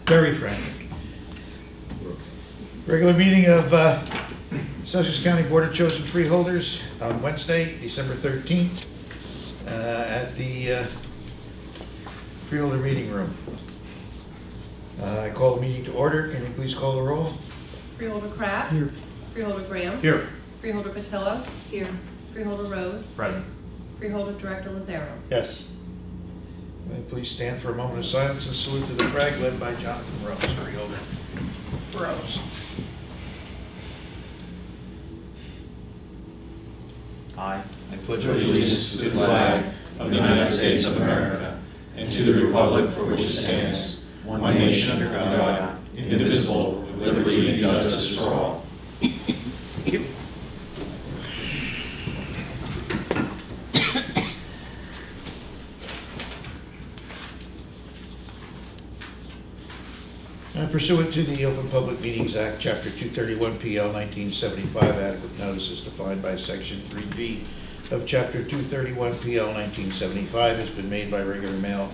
Very friendly. Regular meeting of Sussex County Board of Chosen Freeholders on Wednesday, December 13th, at the Freeholder Meeting Room. I call the meeting to order. Can you please call the roll? Freeholder Kraft. Here. Freeholder Graham. Here. Freeholder Patillo. Here. Freeholder Rose. Present. Freeholder Director Lazaro. Yes. May you please stand for a moment of silence and salute to the flag led by Jonathan Rose, Freeholder. Rose. I pledge allegiance to the flag of the United States of America and to the republic for which it stands, one nation under God, indivisible, with liberty and justice for all. Pursuant to the Open Public Meetings Act, Chapter 231 PL 1975, adequate notice is defined by Section 3B of Chapter 231 PL 1975 has been made by regular mail.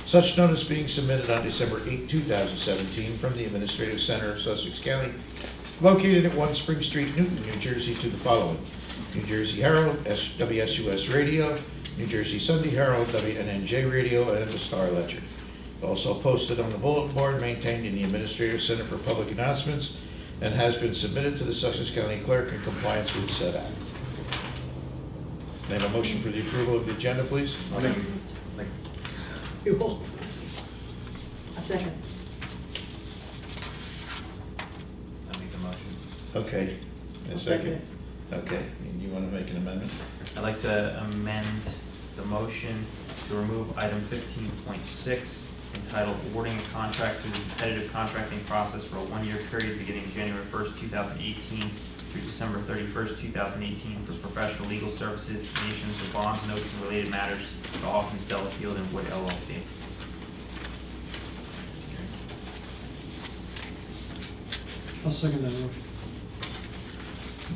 Such notice being submitted on December 8, 2017 from the Administrative Center of Sussex County, located at 1 Spring Street, Newton, New Jersey, to the following: New Jersey Herald, WSUS Radio, New Jersey Sunday Herald, WNNJ Radio, and the Star Ledger. Also posted on the bulletin board maintained in the Administrative Center for Public Announcements and has been submitted to the Sussex County Clerk in compliance with said act. May I have a motion for the approval of the agenda, please? You will. A second. I make the motion. Okay. A I'll second? Okay. And you want to make an amendment? I'd like to amend the motion to remove item 15.6 entitled awarding a contract through the competitive contracting process for a one-year period beginning January 1st, 2018 through December 31st, 2018 for professional legal services, nations of bonds, notes, and related matters to Hawkins, Delafield, and Wood LLC. I'll second that motion.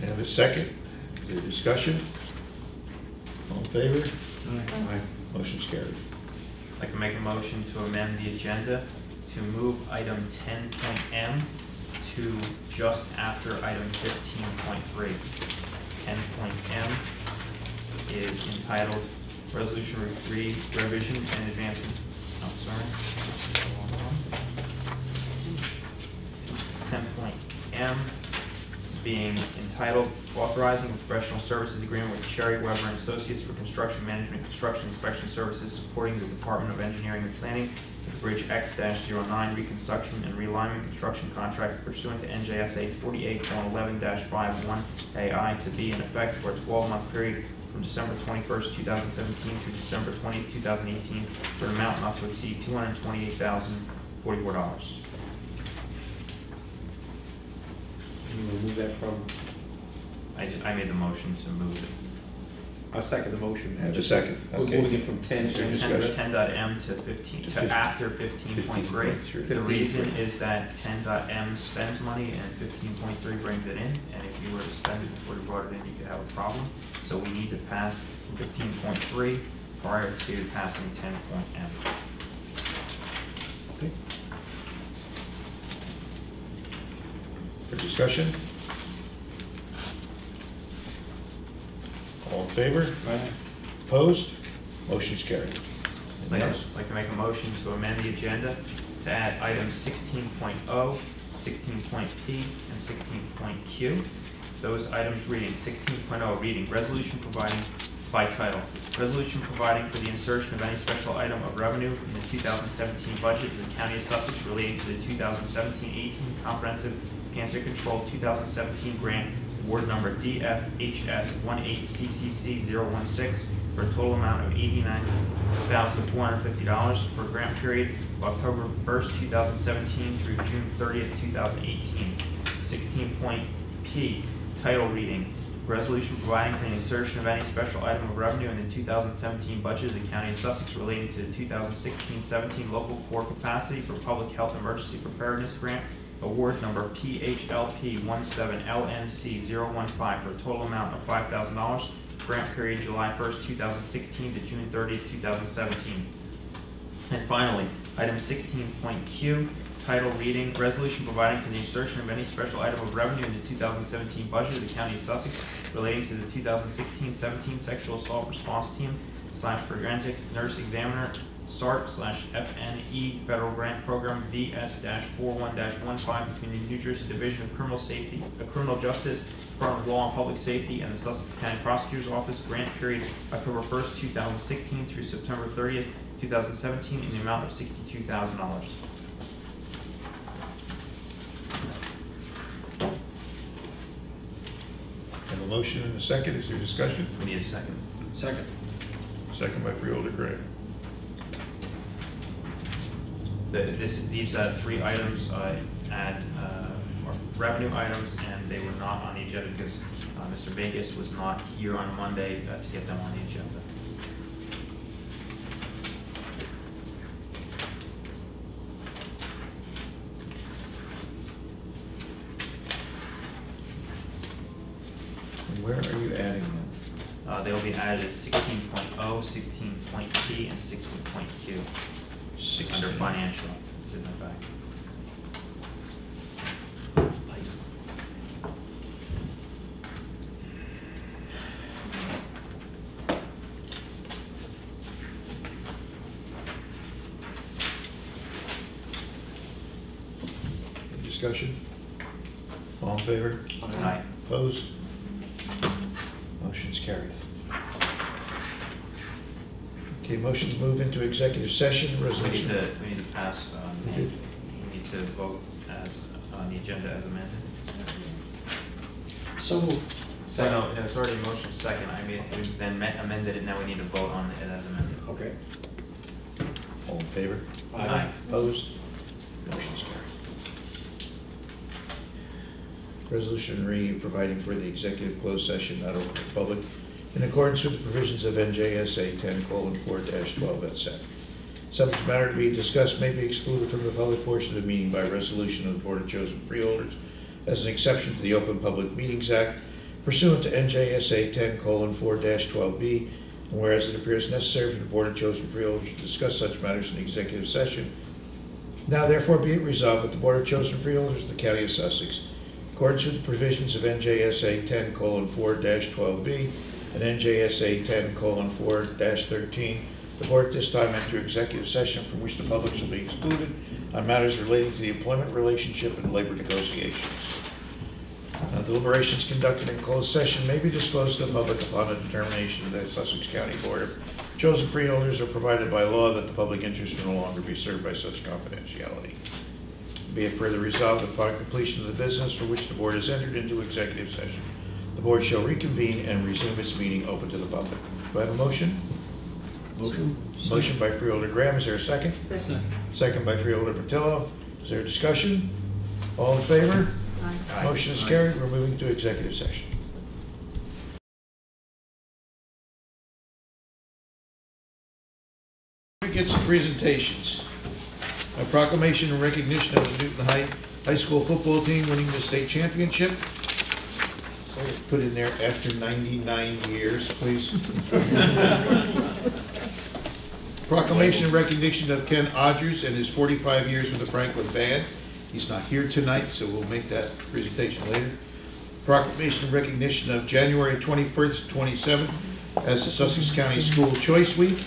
May I have a second? Is there discussion? All in favor? Aye. Motion's carried. I'd like to make a motion to amend the agenda to move item 10.m to just after item 15.3. 10.m is entitled Resolution Revision and Advancement. I'm sorry. 10.m being entitled Authorizing a Professional Services Agreement with Cherry, Weber & Associates for Construction Management, Construction Inspection Services supporting the Department of Engineering and Planning with the Bridge X-09 Reconstruction and Realignment Construction Contract pursuant to NJSA 48.11-51 AI to be in effect for a 12-month period from December 21st, 2017 through December 20, 2018 for an amount not to exceed $228,044. You remove that from? I made the motion to move it. I'll second the motion. Have a second. We're Okay. moving it from 10 Is there to discussion? 10.m to 15, to after 15.3. The 15.3. reason is that 10.m spends money and 15.3 brings it in, and if you were to spend it before you brought it in, you could have a problem. So we need to pass 15.3 prior to passing 10.m. Okay. For discussion? All in favor? Aye. Opposed? Motion's carried. I'd like to make a motion to amend the agenda to add items 16.o, 16.p, and 16.q. Those items reading 16.0 reading Resolution providing by title. Resolution providing for the insertion of any special item of revenue in the 2017 budget of the County of Sussex relating to the 2017-18 Comprehensive Cancer Control 2017 Grant Award Number DFHS18CCC016 for a total amount of $89,450 for a grant period of October 1st, 2017 through June 30th, 2018. 16.p, title reading. Resolution providing for the insertion of any special item of revenue in the 2017 budget of the County of Sussex relating to the 2016-17 local core capacity for public health emergency preparedness grant award number PHLP17LNC015 for a total amount of $5,000. Grant period July 1st, 2016 to June 30th, 2017. And finally, item 16.Q, title reading, resolution providing for the insertion of any special item of revenue in the 2017 budget of the County of Sussex relating to the 2016-17 Sexual Assault Response Team / Forensic Nurse Examiner SART/FNE Federal Grant Program VS-41-15 between the New Jersey Division of Criminal Justice, Department of Law and Public Safety, and the Sussex County Prosecutor's Office. Grant period October 1st, 2016 through September 30th, 2017 in the amount of $62,000. Have a motion and a second. Is there discussion? We need a second. Second. Second by Freeholder Graham. These three items are revenue items, and they were not on the agenda because Mr. Vegas was not here on Monday to get them on the agenda. And where are you adding them? They will be added at 16.0, 16.T, and 16.Q. Under financial. It's in the back. Any discussion? All in favor? Aye. Opposed? Motion's carried. Okay, motion to move into executive session, We resolution. need to pass, We did. we need to vote as, on the agenda as amended. So moved. So no, it's already a motion second. We then amended it, now we need to vote on it as amended. Okay. All in favor? Aye. Opposed? Motion's carried. Resolution providing for the executive closed session not open to the public in accordance with the provisions of NJSA 10:4-12 et sec. Subject matter to be discussed may be excluded from the public portion of the meeting by resolution of the Board of Chosen Freeholders as an exception to the Open Public Meetings Act pursuant to NJSA 10:4-12B, and whereas it appears necessary for the Board of Chosen Freeholders to discuss such matters in executive session, now therefore be it resolved that the Board of Chosen Freeholders of the County of Sussex, in accordance with the provisions of NJSA 10:4-12B and NJSA 10:4-13, the Board at this time enter executive session from which the public shall be excluded on matters relating to the employment relationship and labor negotiations. Deliberations conducted in closed session may be disclosed to the public upon a determination of the Sussex County Board of Chosen Freeholders or provided by law that the public interest will no longer be served by such confidentiality. Be it further resolved that upon completion of the business for which the board has entered into executive session, the board shall reconvene and resume its meeting open to the public. Do I have a motion? Motion. Motion by Freeholder Graham. Is there a second? Second. Second by Freeholder Patillo. Is there a discussion? All in favor? Aye. Aye. Motion is carried. We're moving to executive session. Certificates and presentations. A proclamation in recognition of the Newton High School football team winning the state championship. Put in there after 99 years, please. Proclamation in recognition of Ken Odgers and his 45 years with the Franklin Band. He's not here tonight, so we'll make that presentation later. Proclamation in recognition of January 21st, 27th as the Sussex County School Choice Week.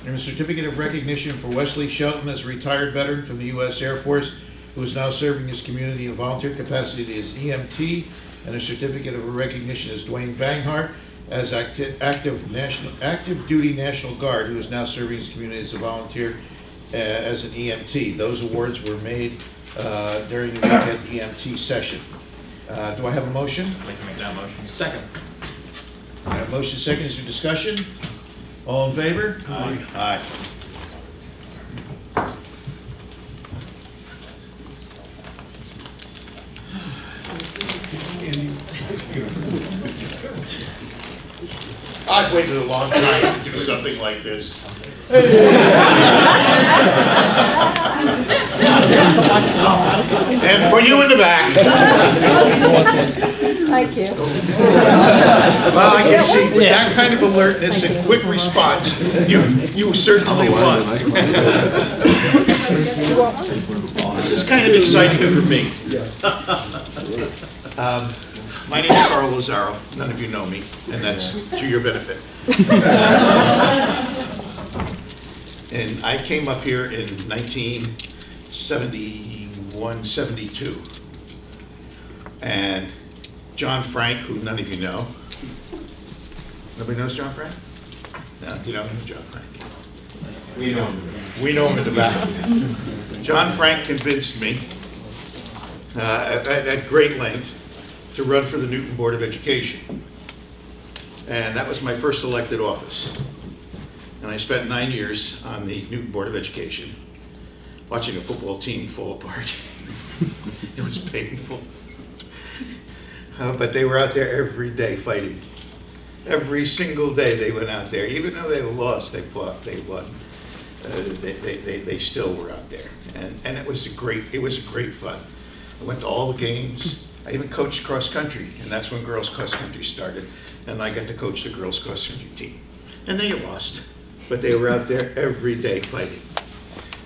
And a certificate of recognition for Wesley Shelton as a retired veteran from the U.S. Air Force who is now serving his community in a volunteer capacity as EMT. And a certificate of recognition as Dwayne Banghart as active duty National Guard who is now serving his community as a volunteer as an EMT. Those awards were made during the weekend EMT session. Do I have a motion? I'd like to make that motion. Second. I have a motion second. Is there discussion? All in favor? Aye. Aye. I've waited a long time to do something like this. And for you in the back. Thank you. Well, I can see with that kind of alertness and quick response, you certainly won. This is kind of exciting for me. My name is Carl Lazaro. None of you know me, and that's to your benefit. And I came up here in 1971, 72. And John Frank, who none of you know. Nobody knows John Frank? No, you don't know John Frank. We know him. We know him in the back. John Frank convinced me at great length to run for the Newton Board of Education. And that was my first elected office. And I spent 9 years on the Newton Board of Education, watching a football team fall apart. It was painful. But they were out there every day fighting. Every single day they went out there. Even though they lost, they fought, they won. They still were out there. And it was great fun. I went to all the games. I even coached cross country, and that's when girls cross country started. And I got to coach the girls cross country team. And they lost, but they were out there every day fighting.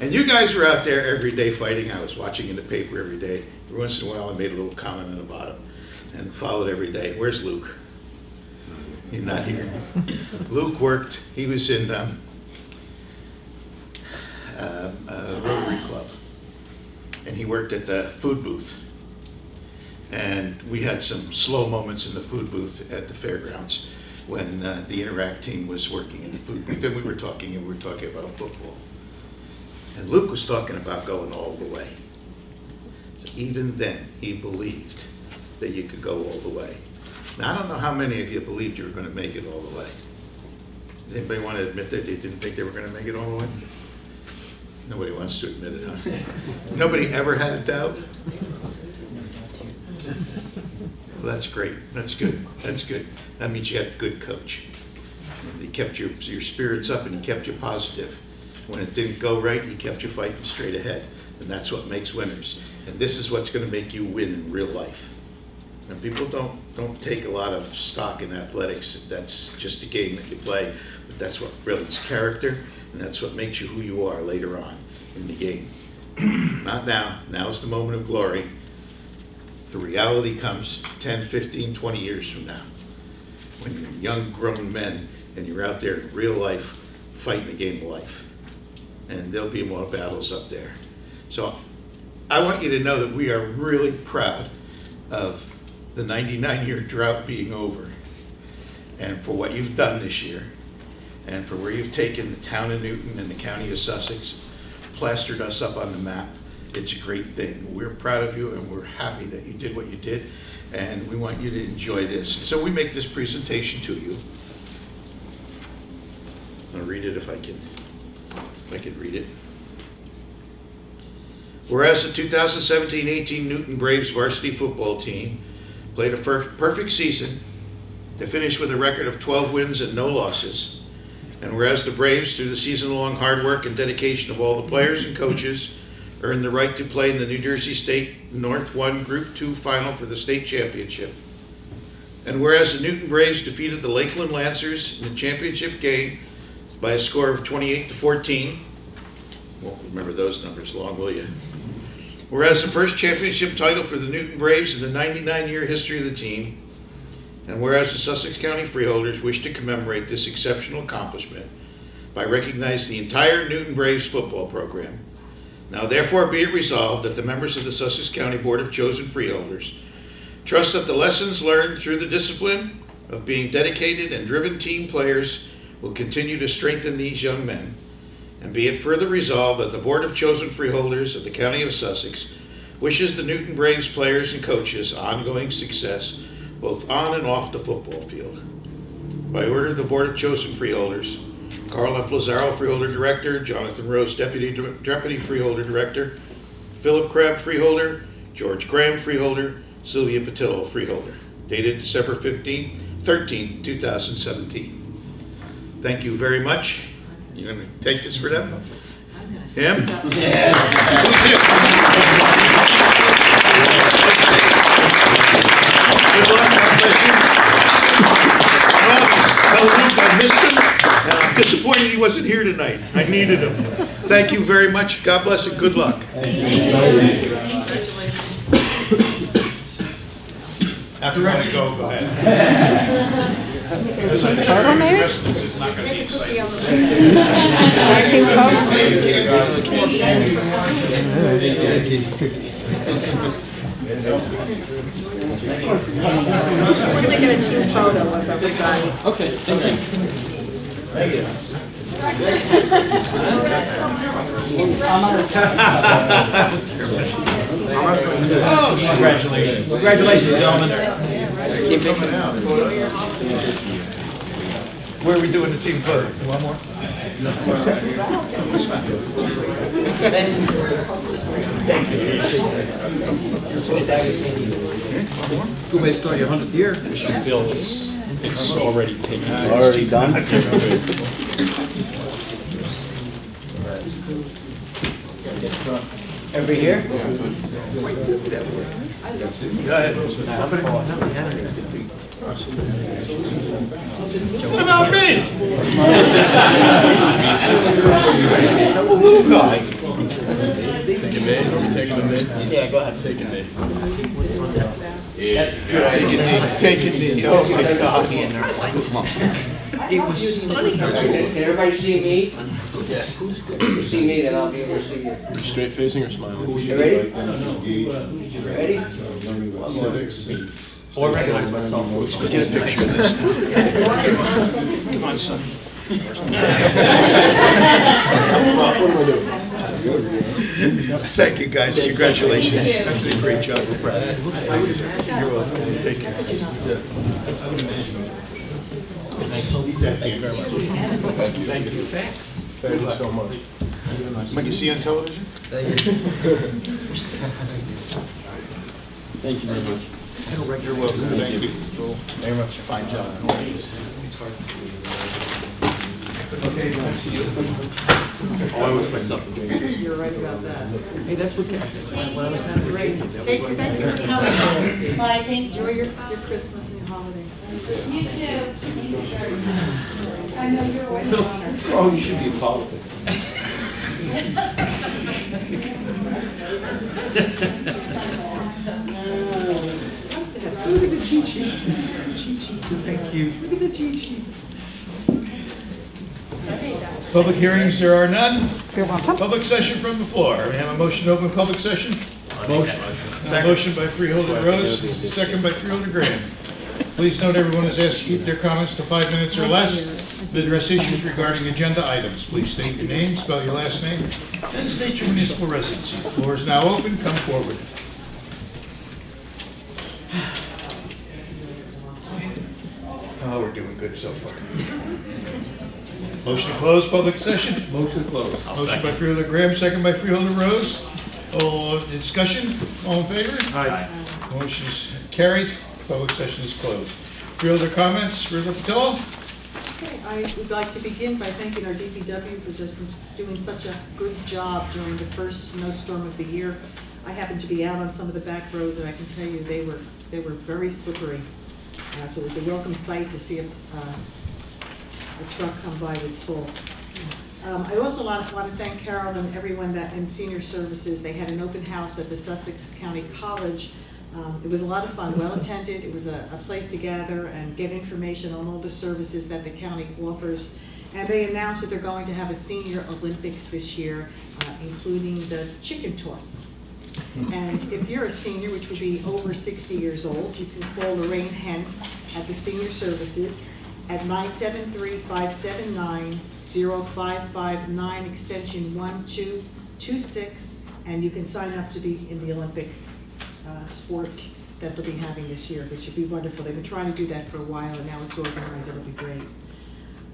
And you guys were out there every day fighting. I was watching in the paper every day. Every once in a while I made a little comment on the bottom and followed every day. Where's Luke? He's not here. Luke worked, he was in Rotary Club, and he worked at the food booth. And we had some slow moments in the food booth at the fairgrounds when the Interact team was working in the food booth. And we were talking about football. And Luke was talking about going all the way. So even then, he believed that you could go all the way. Now, I don't know how many of you believed you were going to make it all the way. Does anybody want to admit that they didn't think they were going to make it all the way? Nobody wants to admit it, huh? Nobody ever had a doubt? Well, that's great. That's good. That's good. That means you had a good coach. He kept your spirits up and he kept you positive. When it didn't go right, he kept you fighting straight ahead. And that's what makes winners. And this is what's going to make you win in real life. And people don't take a lot of stock in athletics. That's just a game that you play. But that's what builds character, and that's what makes you who you are later on in the game. Not now. Now's the moment of glory. The reality comes 10, 15, 20 years from now, when you're young, grown men, and you're out there in real life fighting the game of life. And there'll be more battles up there. So I want you to know that we are really proud of the 99-year drought being over, and for what you've done this year, and for where you've taken the town of Newton and the county of Sussex, plastered us up on the map. It's a great thing. We're proud of you, and we're happy that you did what you did, and we want you to enjoy this. So we make this presentation to you. I'll read it if I can read it. Whereas the 2017-18 Newton Braves varsity football team played a perfect season to finish with a record of 12 wins and no losses, and whereas the Braves, through the season-long hard work and dedication of all the players and coaches, earned the right to play in the New Jersey State North 1 Group 2 final for the state championship, and whereas the Newton Braves defeated the Lakeland Lancers in the championship game by a score of 28-14, won't remember those numbers long, will you? Whereas the first championship title for the Newton Braves in the 99-year history of the team, and whereas the Sussex County Freeholders wish to commemorate this exceptional accomplishment by recognizing the entire Newton Braves football program, now therefore be it resolved that the members of the Sussex County Board of Chosen Freeholders trust that the lessons learned through the discipline of being dedicated and driven team players will continue to strengthen these young men, and be it further resolved that the Board of Chosen Freeholders of the County of Sussex wishes the Newton Braves players and coaches ongoing success both on and off the football field. By order of the Board of Chosen Freeholders, Carl F. Lazaro, Freeholder Director, Jonathan Rose, Deputy Freeholder Director, Philip Crabb, Freeholder, George Graham, Freeholder, Sylvia Patillo, Freeholder. Dated December 13, 2017. Thank you very much. You're going to take this for them? Him? Who's him? Good luck, God bless you. Well, tell Luke I missed him. I'm disappointed he wasn't here tonight. I needed him. Thank you very much. God bless and good luck. After I go ahead. Because I'm sure the rest of this is not going to be exciting. We're going to get a team photo of everybody. Okay, thank you. Thank you. Oh, congratulations. Congratulations, gentlemen. Where are we doing the team photo? One more? Good way to start your 100th year. Bill, it's already taken. Already done? Every year? Go ahead. What about me? I'm a little guy. Yeah, go ahead. Take a minute. Taking me. Oh my God. It was stunning. Can everybody see me? Yes. If you see me, then I'll be able to see you. Straight facing or smiling? You ready? Ready? Or recognize myself. Get a picture of this. Come on, son. Thank you, guys. Congratulations. Great job. You're welcome. Take care. Thank you very much. Thank you. Thanks. Thank you so much. What you see on television? Thank you very much. You're welcome. Thank you. Very much. Fine job. Okay, back to you. Oh, I always find something. You're right about that. Hey, that's what Catherine, when I was Great. Take your thank you. Bye, thank Enjoy your Christmas and your holidays. you too. I know you're always an honor. Oh, you should be in politics. Nice to have some. Look at the cheat sheet. Thank you. Look at the cheat sheet. Public hearings, there are none. Public session from the floor. We have a motion to open public session. Motion. Motion by Freeholder Rose, second by Freeholder Graham. Please note everyone is asked to keep their comments to 5 minutes or less. To address issues regarding agenda items. Please state your name, spell your last name, and state your municipal residency. The floor is now open. Come forward. Oh, we're doing good so far. Motion to close public session. Motion closed. Motion by Freeholder Graham, second by Freeholder Rose. All discussion, all in favor? Aye. Motion is carried, public session is closed. Freeholder comments, Freeholder Patel? Okay, I would like to begin by thanking our DPW for doing such a good job during the first snowstorm of the year. I happened to be out on some of the back roads, and I can tell you they were very slippery. So it was a welcome sight to see a truck come by with salt. I also want to thank Carol and everyone in senior services. They had an open house at the Sussex County College. It was a lot of fun, well attended. It was a place to gather and get information on all the services that the county offers. And they announced that they're going to have a senior Olympics this year, including the chicken toss. And if you're a senior, which would be over 60 years old, you can call Lorraine Hentz at the senior services at 973-579-0559, extension 1226, and you can sign up to be in the Olympic sport that they'll be having this year, which should be wonderful. They've been trying to do that for a while, and now it's organized. It'll be great.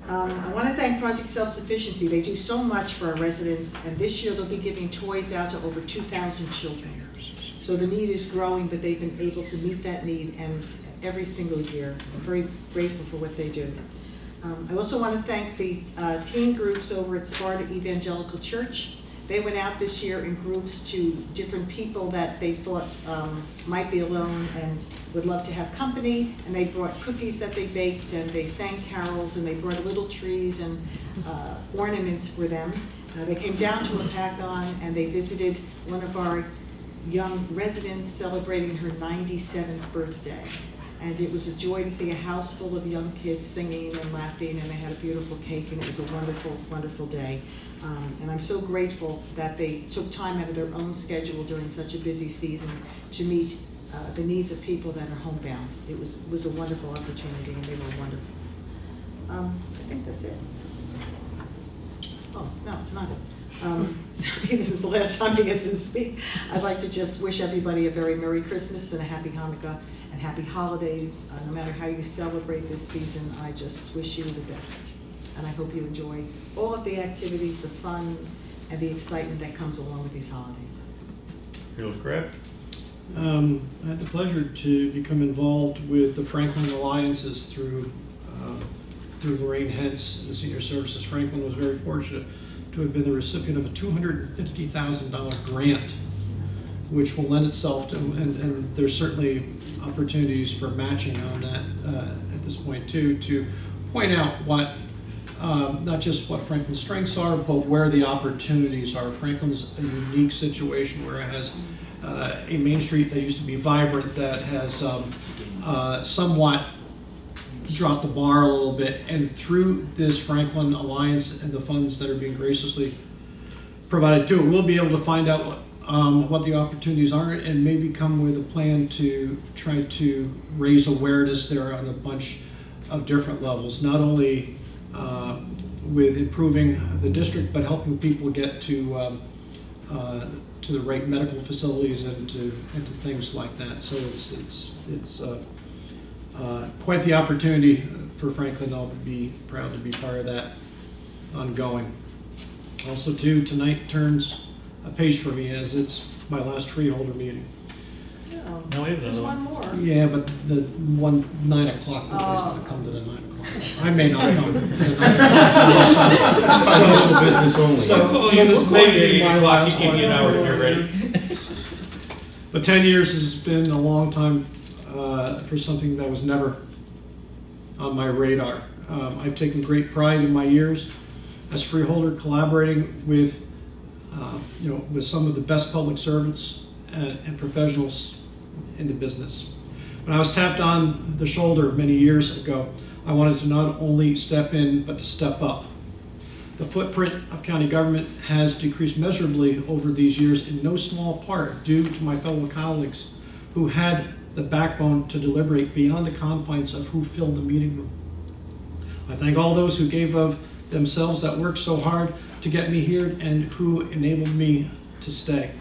I want to thank Project Self-Sufficiency. They do so much for our residents, and this year they'll be giving toys out to over 2,000 children. So the need is growing, but they've been able to meet that need, and every single year. I'm very grateful for what they do. I also want to thank the teen groups over at Sparta Evangelical Church. They went out this year in groups to different people that they thought might be alone and would love to have company, and they brought cookies that they baked, and they sang carols, and they brought little trees and ornaments for them. They came down to Wapagon, and they visited one of our young residents celebrating her 97th birthday. And it was a joy to see a house full of young kids singing and laughing, and they had a beautiful cake, and it was a wonderful, wonderful day. And I'm so grateful that they took time out of their own schedule during such a busy season to meet the needs of people that are homebound. It was a wonderful opportunity, and they were wonderful. I think that's it. Oh, no, it's not it. This is the last time I get to speak. I'd like to just wish everybody a very Merry Christmas and a Happy Hanukkah and Happy Holidays. No matter how you celebrate this season, I just wish you the best. And I hope you enjoy all of the activities, the fun, and the excitement that comes along with these holidays. Freeholder Crab? I had the pleasure to become involved with the Franklin Alliances through Lorraine Hentz, the Senior Services. Franklin was very fortunate to have been the recipient of a $250,000 grant, which will lend itself to, and there's certainly opportunities for matching on that at this point too, to point out what, not just what Franklin's strengths are, but where the opportunities are. Franklin's a unique situation where it has a Main Street that used to be vibrant that has somewhat dropped the bar a little bit, and through this Franklin Alliance and the funds that are being graciously provided to it, we'll be able to find out what the opportunities are and maybe come with a plan to try to raise awareness there on a bunch of different levels, not only with improving the district, but helping people get to the right medical facilities and to things like that. So it's quite the opportunity for Franklin. I'll be proud to be part of that ongoing. Also too, tonight turns a page for me as it's my last freeholder meeting. Oh, No, we have there's another one one. more. Yeah, but the 9 o'clock, nobody's going to come to the 9 o'clock. I may not come to the 9 o'clock. Financial business only. So this may be my last give you one. an hour to get ready. But 10 years has been a long time for something that was never on my radar. I've taken great pride in my years as freeholder, collaborating with with some of the best public servants and professionals in the business. When I was tapped on the shoulder many years ago, I wanted to not only step in, but to step up. The footprint of county government has decreased measurably over these years, in no small part due to my fellow colleagues who had the backbone to deliberate beyond the confines of who filled the meeting room. I thank all those who gave of themselves, that worked so hard to get me here and who enabled me to stay.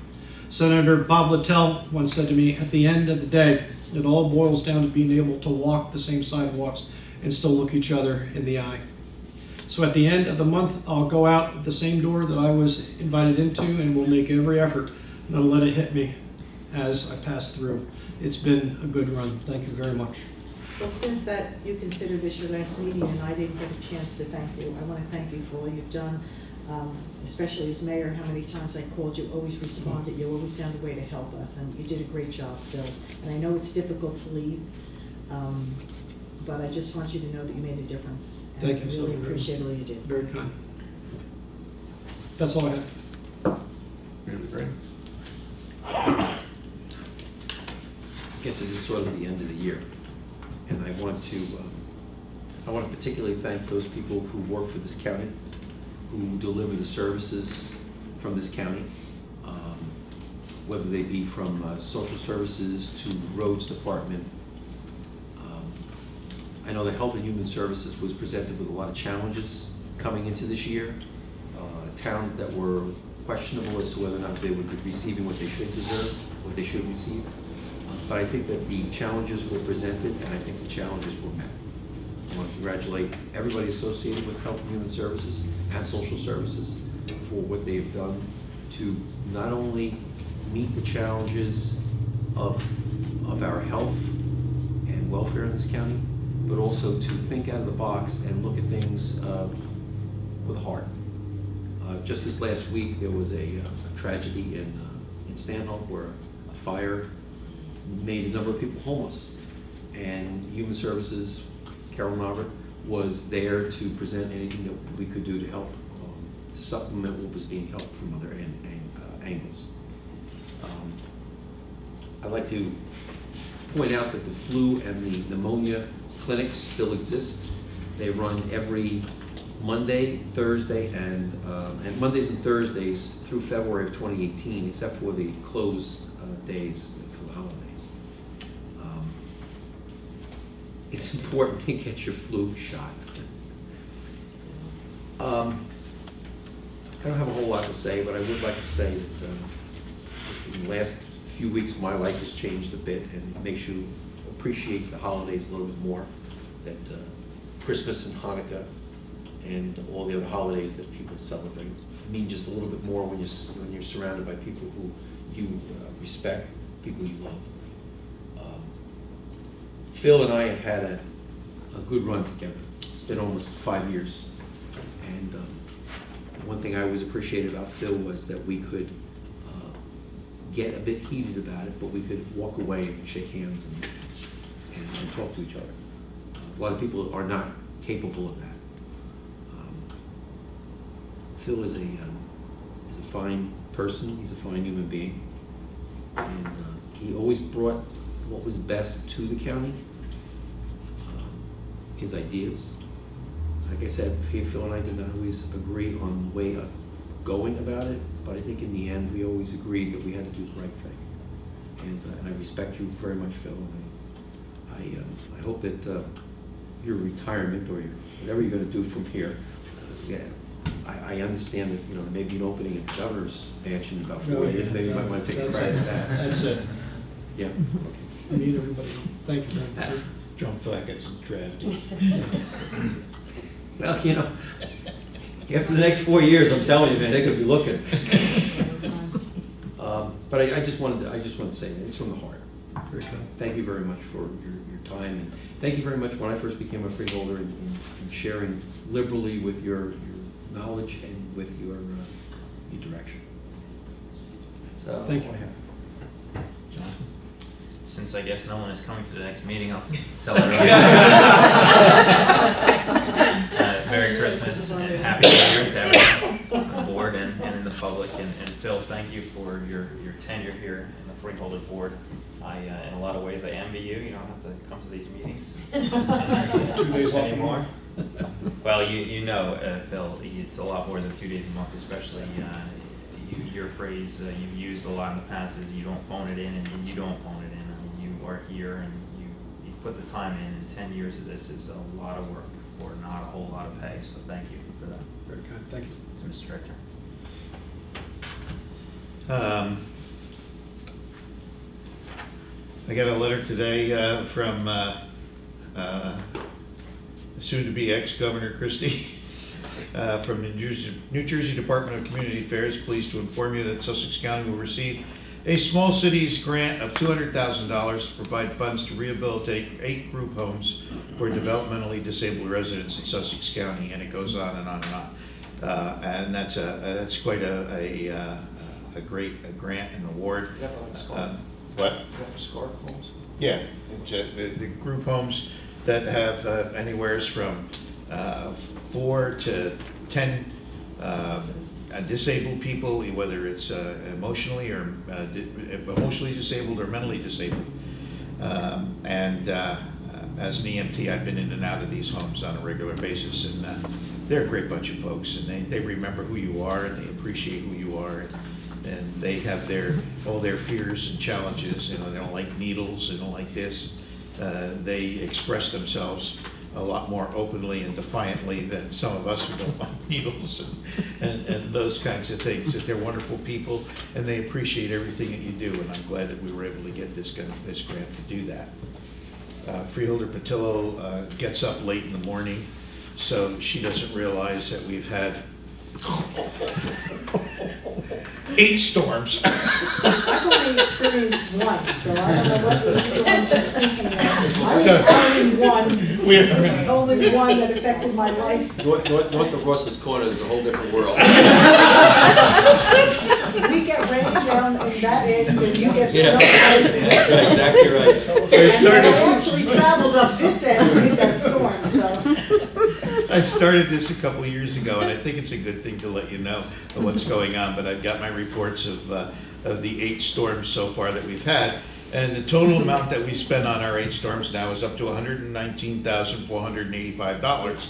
Senator Bob Littell once said to me, at the end of the day, it all boils down to being able to walk the same sidewalks and still look each other in the eye. So at the end of the month, I'll go out the same door that I was invited into, and will make every effort not to let it hit me as I pass through. It's been a good run. Thank you very much. Well, since that you consider this your last meeting and I didn't get a chance to thank you, I want to thank you for all you've done, especially as mayor. How many times I called you, always responded, you always found a way to help us, and you did a great job, Phil. And I know it's difficult to leave, but I just want you to know that you made a difference. And Thank you I so really very appreciate all you did. Very kind. That's all I have. Freeholder Graham? I guess it is sort of the end of the year, and I want to particularly thank those people who work for this county, who deliver the services from this county, whether they be from social services to roads department. I know that Health and Human Services was presented with a lot of challenges coming into this year. Towns that were questionable as to whether or not they would be receiving what they should deserve, what they should receive. But I think that the challenges were presented, and I think the challenges were met. I want to congratulate everybody associated with Health and Human Services and Social Services for what they've done to not only meet the challenges of our health and welfare in this county, but also to think out of the box and look at things with a heart. Just this last week, there was a tragedy in Stanhope where a fire made a number of people homeless. And Human Services, Carol Robert, was there to present anything that we could do to help to supplement what was being helped from other angles. I'd like to point out that the flu and the pneumonia clinics still exist. They run every Monday, Thursday, and Mondays and Thursdays through February of 2018, except for the closed days for the holidays. It's important to get your flu shot. I don't have a whole lot to say, but I would like to say that in the last few weeks, my life has changed a bit, and it makes you appreciate the holidays a little bit more. That Christmas and Hanukkah and all the other holidays that people celebrate mean just a little bit more when you're surrounded by people who you respect, people you love. Phil and I have had a good run together. It's been almost 5 years, and one thing I always appreciated about Phil was that we could get a bit heated about it, but we could walk away and shake hands and talk to each other. A lot of people are not capable of that. Phil is a fine person. He's a fine human being, and he always brought what was best to the county. His ideas. Like I said, Phil and I did not always agree on the way of going about it, but I think in the end we always agreed that we had to do the right thing. And I respect you very much, Phil. And I hope that your retirement or whatever you're going to do from here, I understand that there may be an opening at the governor's mansion in about 4 years. Maybe you might want to take a crack at that. That's it. Yeah. I meet everybody. Thank you very much. John Flackett's drafty. Well, after the next 4 years, I'm telling you, man, they could be looking. But I just wanted to say that it's from the heart. Thank you very much for your time, and thank you very much when I first became a freeholder and sharing liberally with your knowledge and with your direction. So Thank you. Since I guess no one is coming to the next meeting, I'll tell everyone. Merry Christmas and Happy New Year to everyone on the board and in the public. And Phil, thank you for your tenure here in the Freeholder Board. In a lot of ways, I envy you. You don't have to come to these meetings 2 days off anymore. Well, Phil, it's a lot more than 2 days a month, especially your phrase you've used a lot in the past is you don't phone it in, and you don't phone it in. You are here and you put the time in, and 10 years of this is a lot of work for not a whole lot of pay, so thank you for that. Very kind. Thank you. To Mr. Director. I got a letter today from soon-to-be ex-Governor Christie from the New Jersey Department of Community Affairs. Pleased to inform you that Sussex County will receive a small cities grant of $200,000 to provide funds to rehabilitate 8 group homes for developmentally disabled residents in Sussex County, and it goes on and on and on. And that's quite a great grant and award. Is that for SCAR? What? Is that for SCAR homes? Yeah, the group homes that have anywhere from 4 to 10 disabled people, whether it's emotionally disabled or mentally disabled. As an EMT, I've been in and out of these homes on a regular basis, and they're a great bunch of folks, and they remember who you are, and they appreciate who you are, and they have all their fears and challenges. They don't like needles, they don't like this. They express themselves a lot more openly and defiantly than some of us who don't like needles and those kinds of things. That they're wonderful people, and they appreciate everything that you do, and I'm glad that we were able to get this grant to do that. Freeholder Patillo gets up late in the morning, so she doesn't realize that we've had 8 storms. I've only experienced one, so I don't know what these storms are thinking of. I was only one. There's only one that affected my life. North of Ross's Corner is a whole different world. and you get Yeah. snow icing. That's right, exactly right. And I actually traveled up this end to hit that storm, so. I started this a couple of years ago, and I think it's a good thing to let you know of what's going on, but I've got my reports of the 8 storms so far that we've had, and the total amount that we spent on our 8 storms now is up to $119,485.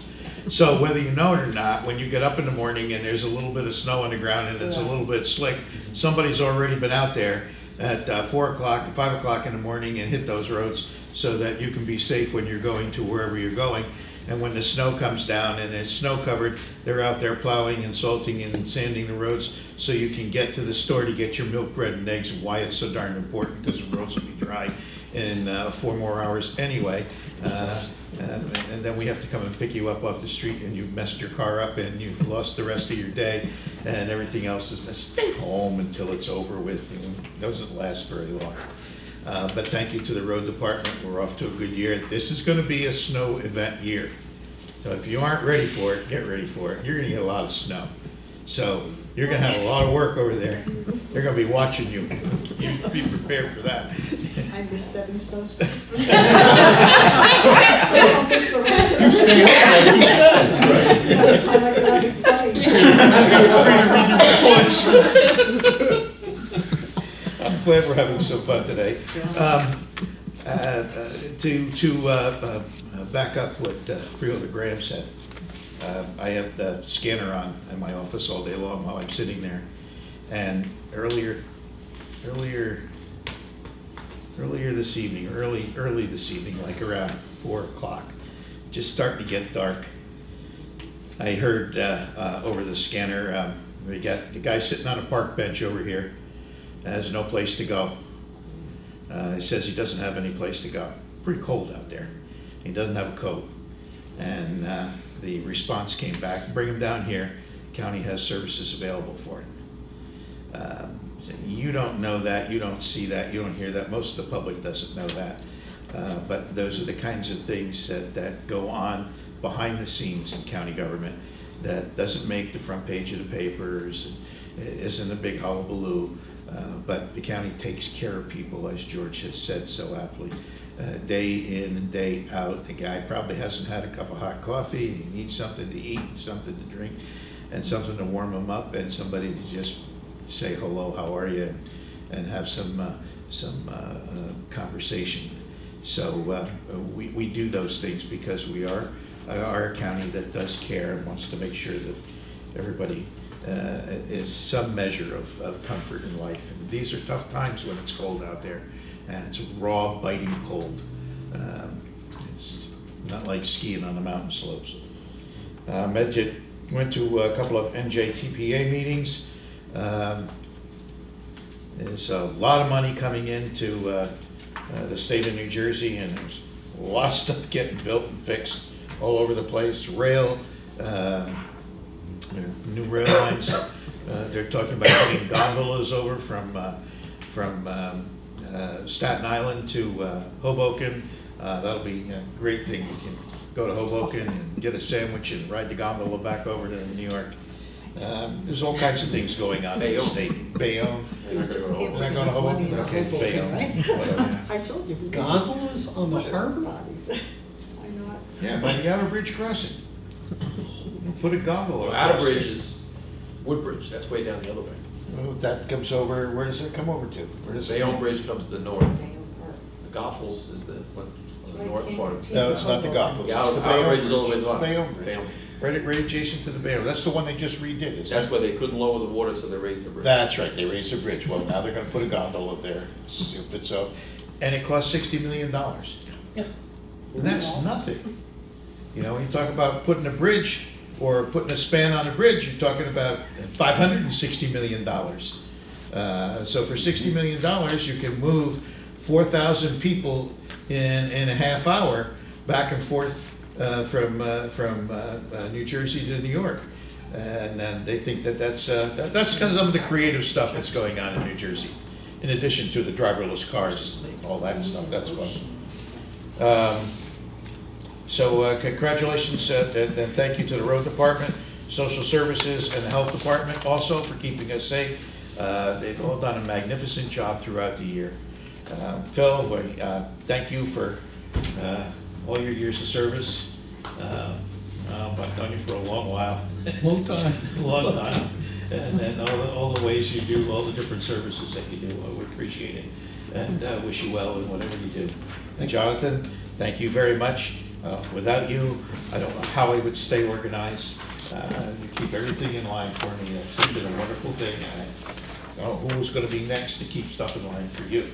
So whether you know it or not, when you get up in the morning and there's a little bit of snow on the ground and it's a little bit slick, somebody's already been out there at 4 o'clock, 5 o'clock in the morning and hit those roads so that you can be safe when you're going to wherever you're going. And when the snow comes down and it's snow covered, they're out there plowing and salting and sanding the roads so you can get to the store to get your milk, bread, and eggs, and why it's so darn important, because the roads will be dry in 4 more hours anyway. And then we have to come and pick you up off the street and you've messed your car up and you've lost the rest of your day and everything else is to stay home until it's over with. It doesn't last very long. But thank you to the road department. We're off to a good year. This is going to be a snow event year. So if you aren't ready for it, get ready for it. You're going to get a lot of snow. So you're going to have a lot of work over there. They're going to be watching you. You be prepared for that. I missed 7 snowstorms. I don't miss the rest of them. You stay home like he says, right? By the time I get out, it's sunny. I'm glad we're having some fun today. To back up what Freeholder Graham said, I have the scanner on in my office all day long while I'm sitting there, and early this evening, like around 4 o'clock, just starting to get dark, I heard over the scanner, we got the guy sitting on a park bench over here, has no place to go. He says he doesn't have any place to go. Pretty cold out there. He doesn't have a coat. And the response came back, bring him down here. County has services available for him. You don't know that, you don't see that, you don't hear that. Most of the public doesn't know that. But those are the kinds of things that go on behind the scenes in county government that doesn't make the front page of the papers, and isn't a big hullabaloo. But the county takes care of people, as George has said so aptly, day in and day out. The guy probably hasn't had a cup of hot coffee, and he needs something to eat, something to drink, and something to warm him up, and somebody to just say hello, how are you, and have some conversation. So we do those things because we are a county that does care and wants to make sure that everybody is some measure of comfort in life. And these are tough times when it's cold out there, and it's raw, biting cold. It's not like skiing on the mountain slopes. Medjit went to a couple of NJTPA meetings. There's a lot of money coming into the state of New Jersey, and there's a lot of stuff getting built and fixed all over the place. Rail, new rail lines. They're talking about putting gondolas over from Staten Island to Hoboken. That'll be a great thing. You can go to Hoboken and get a sandwich and ride the gondola back over to New York. There's all kinds of things going on in the state. Bayonne. You just They're can't not put going to enough money in Hoboken. Okay, Hoboken, Bayonne. right? Whatever. I told you. Gondolas on the harbor? Bodies. I'm not. Yeah, by the outer bridge crossing. Put a gondola. Well, Outer across Bridge there. is Woodbridge, that's way down the other way. Well, that comes over, where does it come over to? Where does it Bayonne come? Bridge comes to the north. The Goffles is the north part of it. No, it's not the Goffles. The It's Outer the Outer Bayonne Bridge is all the way Bridge. north. Bayonne Bridge. Bayonne. Right adjacent to the Bayonne. That's the one they just redid, isn't That's it? where they couldn't lower the water, so they raised the bridge. That's right, they raised the bridge. Well, now they're gonna put a gondola there, see if it's so. And it costs $60 million. Yeah. And that's nothing. You know, when you talk about putting a bridge or putting a span on a bridge, you're talking about $560 million. So for $60 million, you can move 4,000 people in a half hour back and forth from New Jersey to New York. And they think that's kind of some of the creative stuff that's going on in New Jersey, in addition to the driverless cars, all that stuff. That's fun. So congratulations and thank you to the road department, social services, and the health department also for keeping us safe. They've all done a magnificent job throughout the year. Phil, thank you for all your years of service. I've known you for a long while. Long time. Long time. And all the ways you do, all the different services that you do, we appreciate it. And wish you well in whatever you do. And Jonathan, thank you very much. Without you, I don't know how I would stay organized. You keep everything in line for me. It's been a wonderful thing. I don't know who's going to be next to keep stuff in line for you.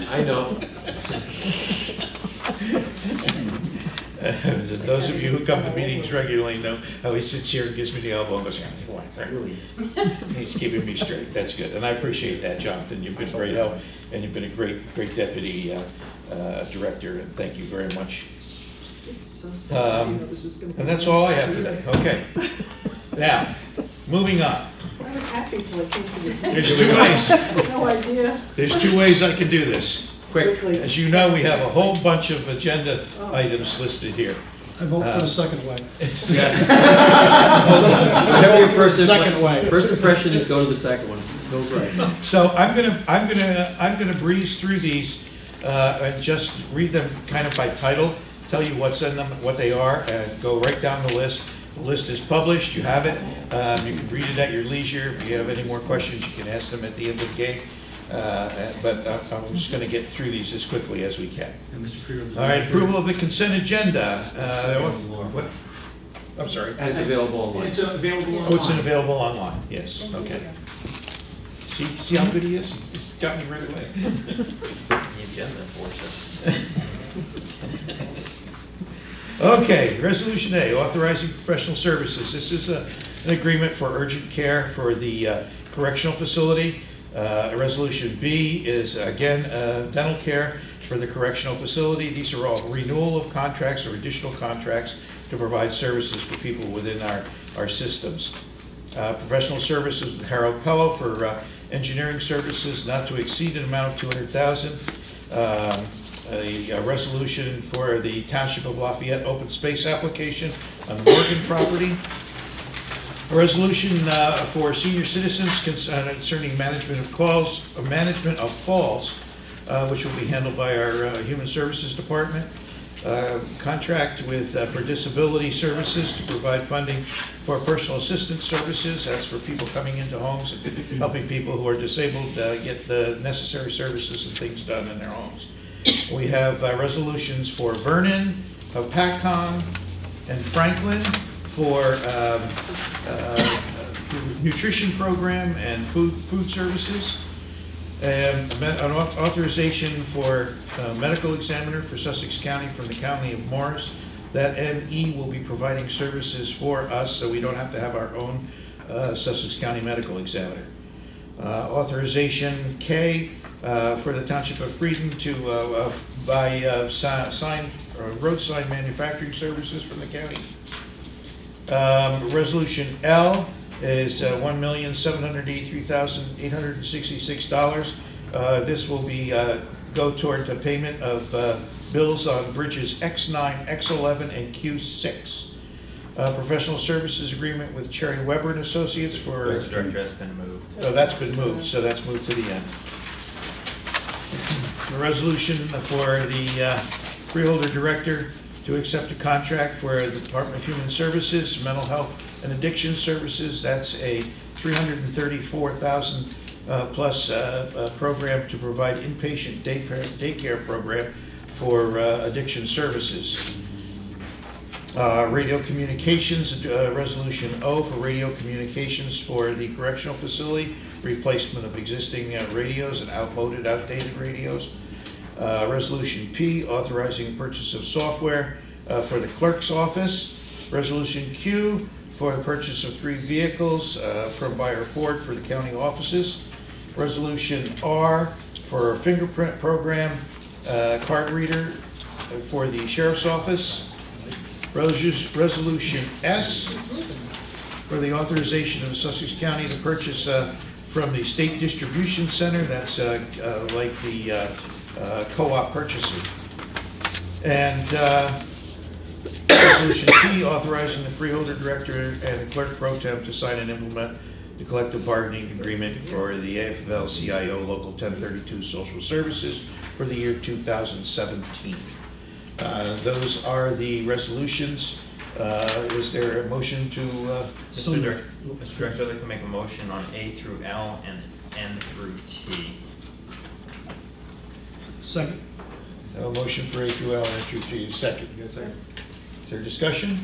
I know. Those of you who come to meetings regularly know how he sits here and gives me the elbow and goes, he's keeping me straight. That's good. And I appreciate that, Jonathan. You've been a great help, and you've been a great deputy director, and thank you very much. This is so sad. I didn't know this was gonna be And that's all I have today. Okay. Now, moving on. I was happy till I came to this. There's two ways. No idea. There's two ways I can do this. Quickly. As you know, we have a whole bunch of agenda items listed here. I vote for the second way. Whatever your Second way. First impression is go to the second one. Phil's right. So I'm gonna breeze through these and just read them kind of by title, tell you what's in them, what they are, and go right down the list. The list is published. You have it. You can read it at your leisure. If you have any more questions, you can ask them at the end of the game. But I'm just going to get through these as quickly as we can. All right, approval of the consent agenda. What? I'm sorry. And it's available online. It's available online. Oh, it's available online. Yes. Okay. See how good he is? He just got me right away. The agenda for us. Okay, Resolution A, authorizing professional services. This is an agreement for urgent care for the correctional facility. Resolution B is, again, dental care for the correctional facility. These are all renewal of contracts or additional contracts to provide services for people within our systems. Professional services with Harold Pello for engineering services not to exceed an amount of $200,000. A resolution for the Township of Lafayette open space application on the Morgan property. A resolution for senior citizens concerning management of falls, which will be handled by our Human Services Department. Contract with for disability services to provide funding for personal assistance services. That's for people coming into homes and helping people who are disabled get the necessary services and things done in their homes. We have resolutions for Vernon, PACCON, and Franklin for nutrition program and food services. And an authorization for medical examiner for Sussex County from the County of Morris. That ME will be providing services for us, so we don't have to have our own Sussex County medical examiner. Authorization K for the Township of Freedom to buy road sign manufacturing services from the county. Resolution L is $1,783,866. This will be go toward the payment of bills on bridges X9, X11, and Q6. Professional services agreement with Cherry Weber and Associates for. Mr. Director, has been moved. Oh, that's been moved, so that's moved to the end. A resolution for the freeholder director to accept a contract for the Department of Human Services, Mental Health and Addiction Services. That's a $334,000 plus program to provide inpatient daycare program for addiction services. Radio communications, resolution O for radio communications for the correctional facility, replacement of existing radios and outdated radios. Resolution P, authorizing purchase of software for the clerk's office. Resolution Q, for the purchase of 3 vehicles from Buyer Ford for the county offices. Resolution R, for a fingerprint program card reader for the sheriff's office. Resolution S, for the authorization of Sussex County to purchase from the State Distribution Center. That's like the co-op purchasing. And Resolution T, authorizing the freeholder director and the clerk pro temp to sign and implement the collective bargaining agreement for the AFL-CIO Local 1032 Social Services for the year 2017. Those are the resolutions. Is there a motion to, Mr. Director, I'd like to make a motion on A through L and N through T. Second. a motion for A through L and N through T, second? Yes, sir. Is there discussion?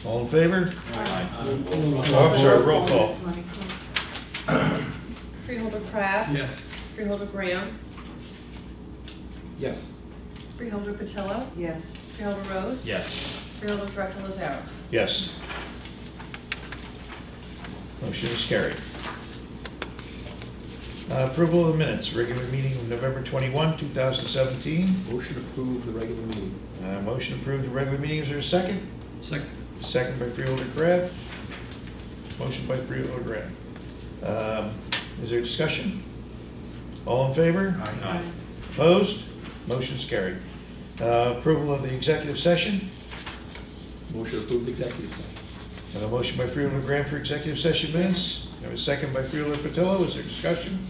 All in favor? Aye. Oh, I'm sorry, roll call. That's money. Freeholder Crab. Yes. Freeholder Graham. Yes. Freeholder Patillo. Yes. Freeholder Rose. Yes. Freeholder Director Lazare. Yes. Motion is carried. Approval of the minutes, regular meeting of November 21, 2017. Motion to approve the regular meeting. Motion approved the regular meeting, is there a second? Second. Second by Freeholder Crab. Motion by Freeholder Graham. Is there discussion? All in favor? Aye. Opposed? Motion's carried. Approval of the executive session. Motion to approve the executive session. And a motion by Freeholder Graham for executive session minutes. And a second by Freeholder Patillo. Is there discussion?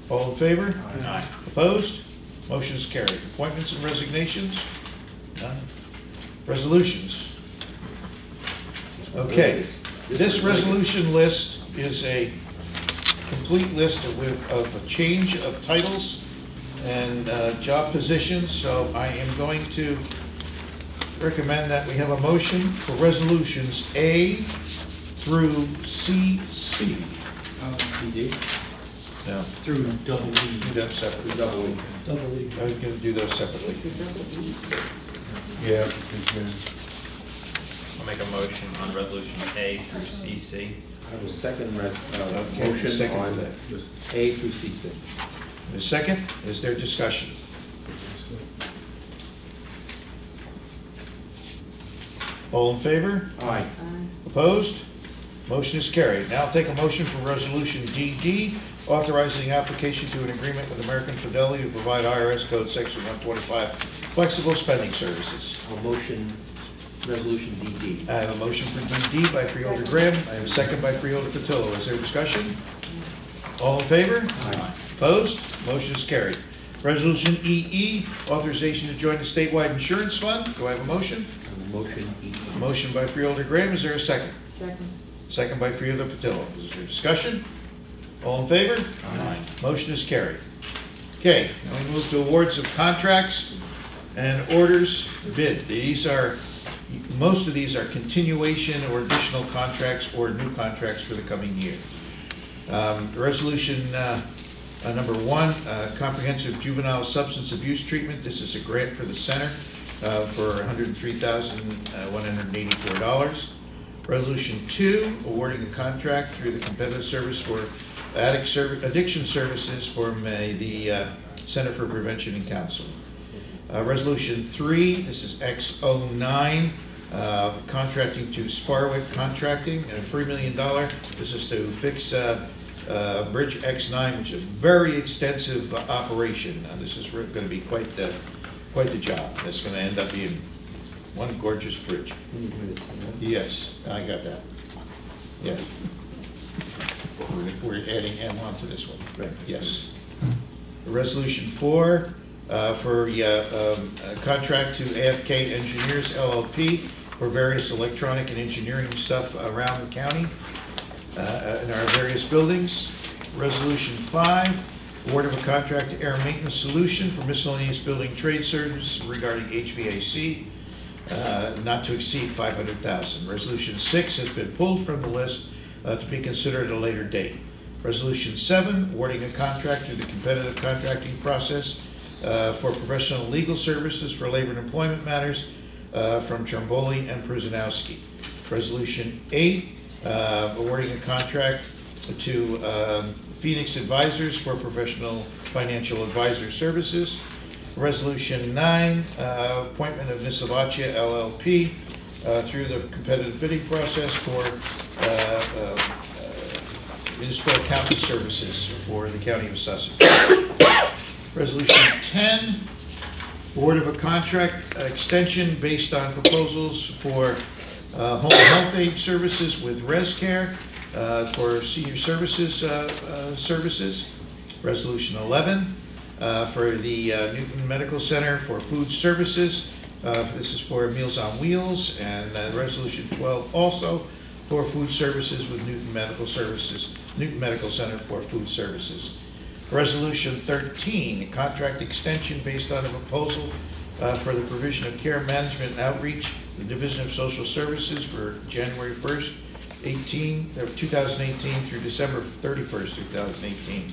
All in favor? Aye. Opposed? Motion is carried. Appointments and resignations? None. Resolutions? Okay. This resolution list is a complete list of a change of titles and job positions, so I am going to recommend that we have a motion for resolutions A through CC. PD? No, Through double do E. them separately. Double E. Double E. I was going to do those separately. The double E. Yeah. I'll make a motion on resolution A through CC. I will second Okay, motion second for on that. A through CC. The second, is there discussion? All in favor? Aye. Opposed? Motion is carried. Now I'll take a motion for resolution DD, authorizing application to an agreement with American Fidelity to provide IRS code section 125 flexible spending services. I'll motion resolution DD. I have a motion for DD by Freeholder Graham. I have a second by Freeholder Patillo. Is there discussion? All in favor? Aye. Opposed? Motion is carried. Resolution EE, authorization to join the statewide insurance fund. Do I have a motion? I will motion E. Motion by Freeholder Graham. Is there a second? Second. Second by Freeholder Patillo. Is there discussion? All in favor? Aye. Motion is carried. Okay, now we move to awards of contracts and orders to bid. Most of these are continuation or additional contracts or new contracts for the coming year. Resolution number 1, comprehensive juvenile substance abuse treatment. This is a grant for the center for $103,184. Resolution 2, awarding a contract through the competitive service for addiction services for the Center for Prevention and Counseling. Resolution 3, this is X09, contracting to Sparwick Contracting, and $3 million. This is to fix Bridge X9, which is a very extensive operation. This is going to be quite the job. It's going to end up being one gorgeous bridge. Yes, I got that. Yeah. We're adding M onto this one. Right. Yes. Resolution 4, for a contract to AFK Engineers LLP for various electronic and engineering stuff around the county in our various buildings. Resolution 5, award of a contract to Air Maintenance Solution for miscellaneous building trade service regarding HVAC, not to exceed $500,000. Resolution 6 has been pulled from the list to be considered at a later date. Resolution 7, awarding a contract through the competitive contracting process for professional legal services for labor and employment matters from Tromboli and Pruzanowski. Resolution 8, awarding a contract to Phoenix Advisors for professional financial advisor services. Resolution 9, appointment of Nisavacia LLP through the competitive bidding process for municipal accounting services for the County of Sussex. Resolution 10, Award of a contract extension based on proposals for home health aid services with ResCare for senior services services. Resolution 11 for the Newton Medical Center for food services. This is for Meals on Wheels. And Resolution 12 also for food services with Newton Medical Services, Newton Medical Center for food services. Resolution 13, a contract extension based on a proposal for the provision of care management and outreach, the Division of Social Services for January 1st, 2018 through December 31st, 2018.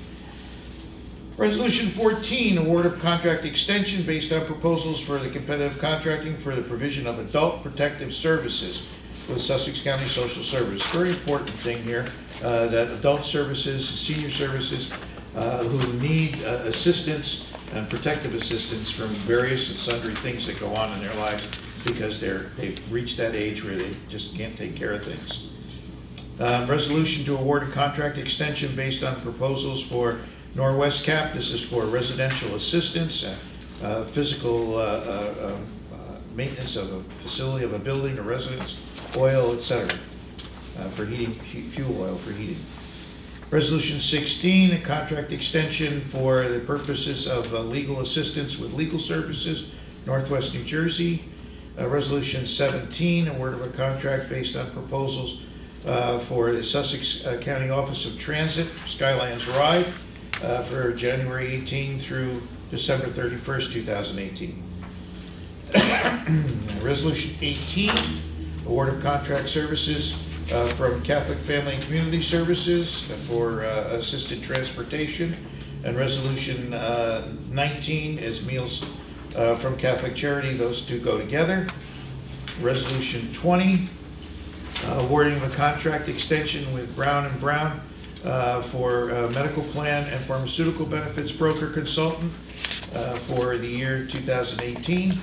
Resolution 14, award of contract extension based on proposals for the competitive contracting for the provision of adult protective services with Sussex County Social Service. Very important thing here, that adult services, senior services, who need assistance and protective assistance from various and sundry things that go on in their lives because they've reached that age where they just can't take care of things. Resolution to award a contract extension based on proposals for Norwest Cap. This is for residential assistance, physical maintenance of a facility, of a building, a residence, oil, etc., for heating, fuel oil for heating. Resolution 16, a contract extension for the purposes of legal assistance with legal services, Northwest New Jersey. Resolution 17, award of a contract based on proposals for the Sussex County Office of Transit, Skylands Ride, for January 18 through December 31st, 2018. Resolution 18, award of contract services from Catholic Family and Community Services for assisted transportation. And Resolution 19 is meals from Catholic Charity. Those two go together. Resolution 20, awarding a contract extension with Brown & Brown for medical plan and pharmaceutical benefits broker consultant for the year 2018.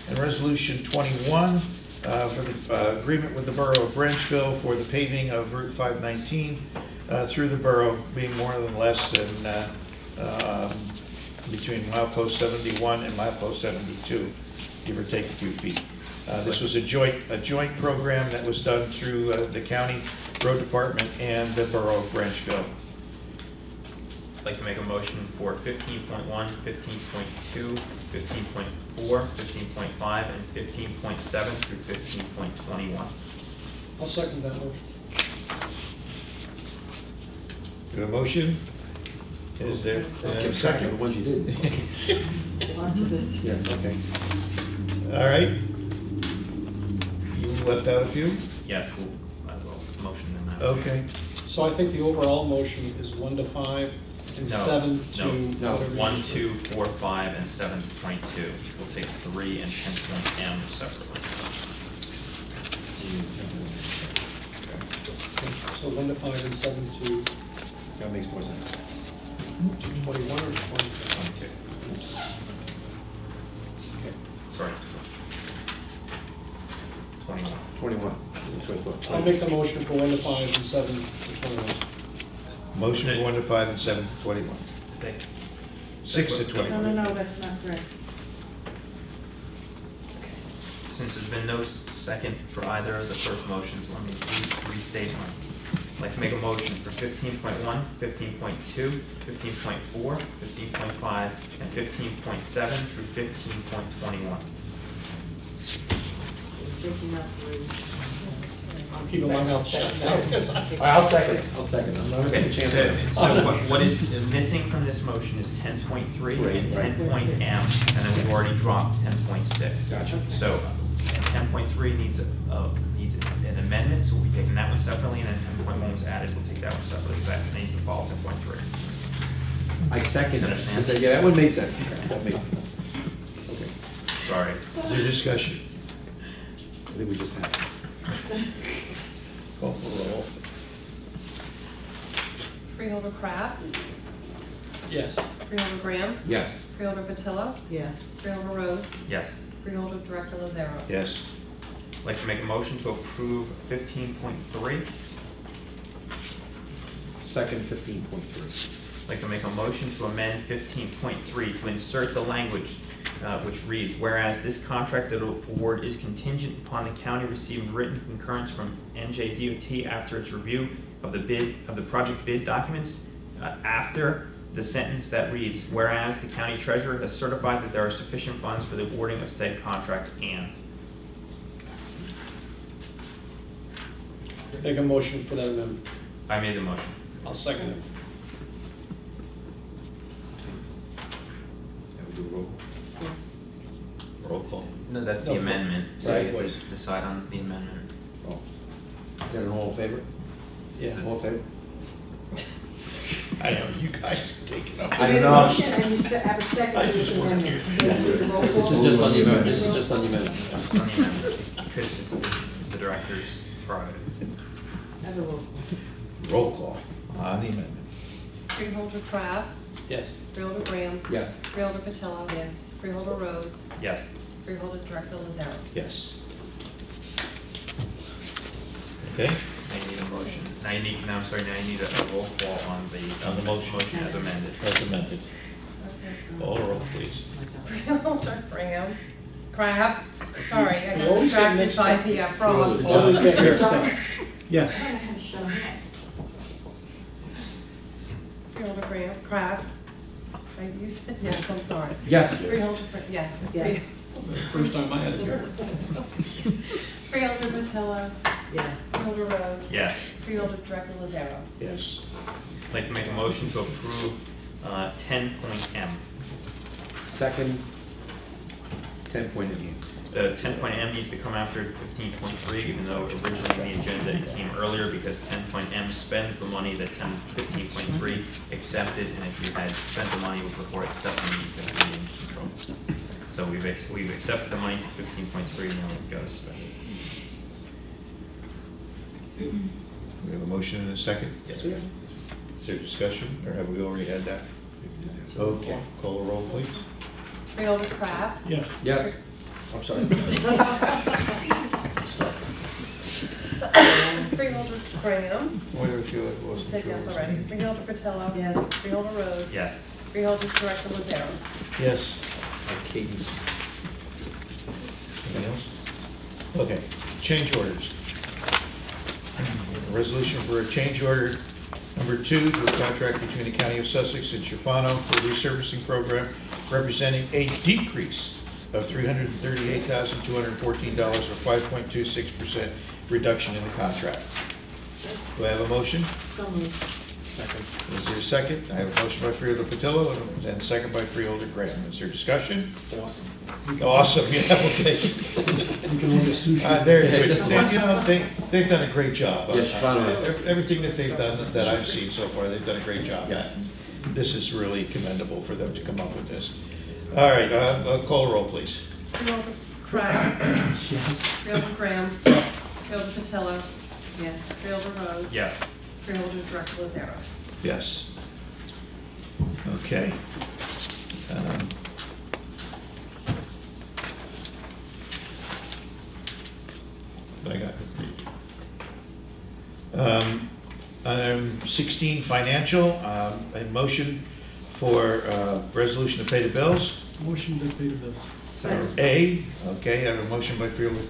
And Resolution 21 for the agreement with the Borough of Branchville for the paving of Route 519 through the borough, being more than less than between milepost 71 and milepost 72, give or take a few feet. This was a joint program that was done through the county road department and the Borough of Branchville. I'd like to make a motion for 15.1, 15.2, 15.4, 15.5, and 15.7 through 15.21. I'll second that one. Do a motion? Is there a The second? ones you did. There's lots of this. Yes, okay. All right. You left out a few? Yes, I will motion them out. Okay. So I think the overall motion is 1 to 5 and 7 to... No, whatever 1, you- 2, 4, 5, and 7 to 22. We'll take 3 and 10.m separately. So 1 to 5 and 7 to That makes more sense. 21 or 22? 22. Okay. Sorry. 21. 21. That's what I thought. I'll make the motion for 1 to 5 and 7 to 21. Motion for 1 to 5 and 7 to 21. They- 6 to No, 21. no, that's not correct. Since there's been no second for either of the first motions, let me restate mine. I'd like to make a motion for 15.1, 15.2, 15.4, 15.5, and 15.7 through 15.21. Taking out 3. I'm keeping my mouth shut now. I'll second. I'll second. I'm not Okay, going to chance so it. what is missing from this motion is 10.3 and Right. 10.m, and then we've already dropped 10.6. Gotcha. So 10.3 needs an amendment, so we'll be taking that one separately, and then 10.1 was added, we'll take that one separately, because that needs to follow 10.3. I second it. Understand? Yeah, that one makes sense. That makes sense. Okay. Sorry. Is there discussion? I think we just had it. Call for roll. Freeholder Crab, Yes. Freeholder Graham, Yes. Freeholder Patillo, Yes. Freeholder Rose, Yes. Freeholder Director Lazaro. Yes. I'd like to make a motion to approve 15.3. Second 15.3. I'd like to make a motion to amend 15.3 to insert the language, which reads, whereas this contract award is contingent upon the county receiving written concurrence from NJDOT after its review of the project bid documents, after the sentence that reads, whereas the county treasurer has certified that there are sufficient funds for the awarding of said contract and. Make a motion for that amendment. I made the motion. I'll second it. That would do a roll. Yes. Roll call. No, that's the No, amendment, so right, you have please. to decide on the amendment. Oh. Is that an all in favor? Yeah. All in favor? I know, you guys are taking up. I You made don't a know. motion and you have a second I to just this want to amendment. hear So you do the roll This is call? just on the amendment, this is just on the amendment. Just on the amendment, because it's the director's prerogative. Have a roll call. Roll call on the amendment. Freeholder Crab, Yes. Freeholder Graham, Yes. Freeholder Patillo. Yes. Freeholder Rose, Yes. Freeholder Director Lazaro. Yes. Okay, Now you need a motion. Now you need a roll call on the motion as amended. as amended. Call the roll, please. Freeholder Graham, Crab, sorry, I You got always get distracted mixed by up. the frogs. Always get mixed up. Yes. I had to shut him Freeholder Graham, Crab, you said yes, I'm sorry. Yes. Freeholder, yes. up. Yes. First time I had to hear it. Freeholder Patillo, Yes. Freeholder Rose. Yes. Freeholder Director Lazaro. Yes. I'd like to make a motion to approve 10.M. Second, 10-point M. The 10.M needs to come after 15.3, even though originally in the agenda it came earlier, because 10.M spends the money that 15.3 accepted, and if you had spent the money before accepting, you could have been in some trouble. So we've accepted the money for 15.3, now we've got to spend it. We have a motion and a second. Yes, we have. Is there discussion, or have we already had that? Okay, call the roll, please. Freeholder Crab, Yes. Yes. I'm sorry. Freeholder Graham, Whether if you you wasn't said sure. yes already. Freeholder Patillo. Yes. Freeholder Rose. Yes. Freeholder Director Lazaro. Yes. Cadence. Anything else? Okay, change orders. A resolution for a change order number 2 to a contract between the County of Sussex and Shafano for a resurfacing program representing a decrease of $338,214 or 5.26% reduction in the contract. Do I have a motion? So moved. Second. Is there a second? I have a motion by Freeholder Patillo and second by Freeholder Graham. Is there discussion? Awesome. Awesome, yeah, we'll take it. You can order sushi. They're Yeah, good. just- They've done a great job. Yes, finally. Everything that they've done, that I've seen so far, they've done a great job. Yeah. This is really commendable for them to come up with this. All right, call the roll, please. Freeholder Crab, Yes. Freeholder Graham, Freeholder Patillo, Yes. Freeholder Rose. Yes. Freeholder Director Lazaro. Yes. Okay. I got it. Item 16, financial, a motion for resolution to pay the bills. Motion to pay the bill. Second. A, okay, I have a motion by Freeholder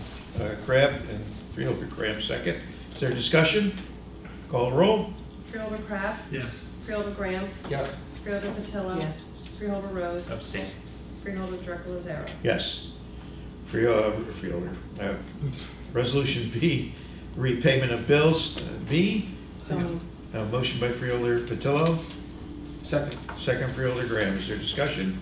Crab and Freeholder Graham second. Is there discussion? Call the roll. Freeholder Crab, Yes. Freeholder Graham, Yes. Freeholder Patillo. Yes. Freeholder Rose. Abstain. Freeholder Director Lazaro. Yes. Freeholder. Resolution B, repayment of bills. B, So moved. a motion by Freeholder Patillo, Second. second Freeholder Graham. Is there discussion?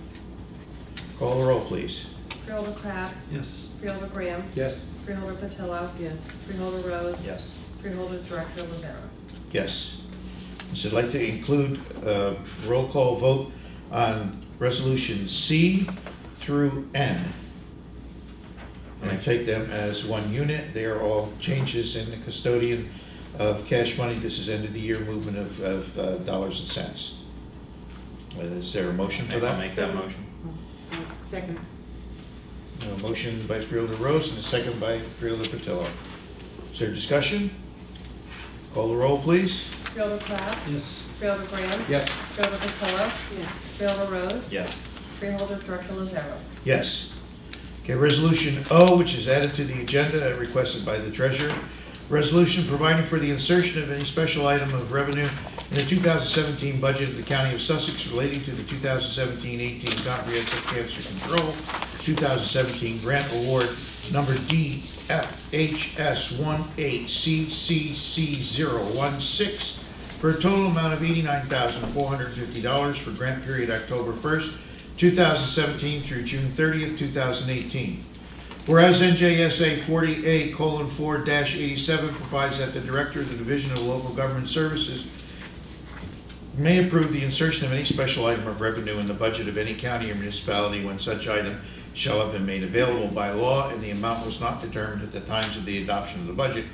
Call the roll, please. Freeholder Crab, Yes. Freeholder Graham, Yes. Freeholder Patillo. Yes. Freeholder Rose. Yes. Freeholder Director Lazaro. Yes. So I'd like to include a roll call vote on resolution C through N. And I take them as one unit. They are all changes in the custodian of cash money. This is end of the year movement of dollars and cents. Is there a motion for I'll that? make that motion. Second. A motion by Freeholder Rose and a second by Freeholder Patillo. Is there discussion? Call the roll, please. Freeholder Crab, Yes. Freeholder Graham, Yes. Freeholder Patillo, Yes. Freeholder Rose. Yes. Freeholder, Director Lazaro. Yes. Okay, Resolution O, which is added to the agenda and requested by the treasurer. Resolution providing for the insertion of any special item of revenue in the 2017 budget of the County of Sussex relating to the 2017-18 Comprehensive Cancer Control 2017 Grant Award number DFHS18CCC016 for a total amount of $89,450 for grant period October 1st, 2017 through June 30th, 2018. Whereas NJSA 40A:4-87 provides that the Director of the Division of Local Government Services may approve the insertion of any special item of revenue in the budget of any county or municipality when such item shall have been made available by law and the amount was not determined at the times of the adoption of the budget.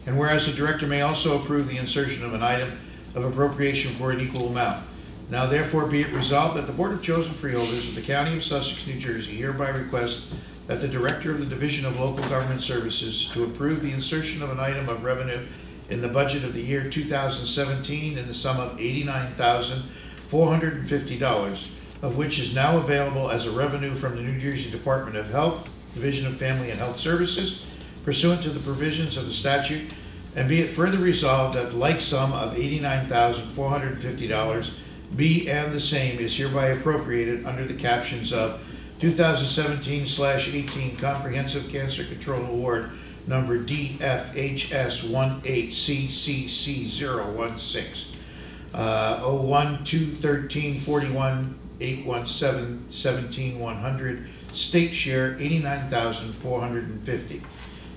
And whereas the Director may also approve the insertion of an item of appropriation for an equal amount. Now therefore be it resolved that the Board of Chosen Freeholders of the County of Sussex, New Jersey hereby request that the Director of the Division of Local Government Services to approve the insertion of an item of revenue in the budget of the year 2017 in the sum of $89,450, of which is now available as a revenue from the New Jersey Department of Health, Division of Family and Health Services, pursuant to the provisions of the statute, and be it further resolved that the like sum of $89,450 be and the same is hereby appropriated under the captions of 2017/18 Comprehensive Cancer Control Award number DFHS18CCC016 01/2/13/41/817/17/100 state share $89,450.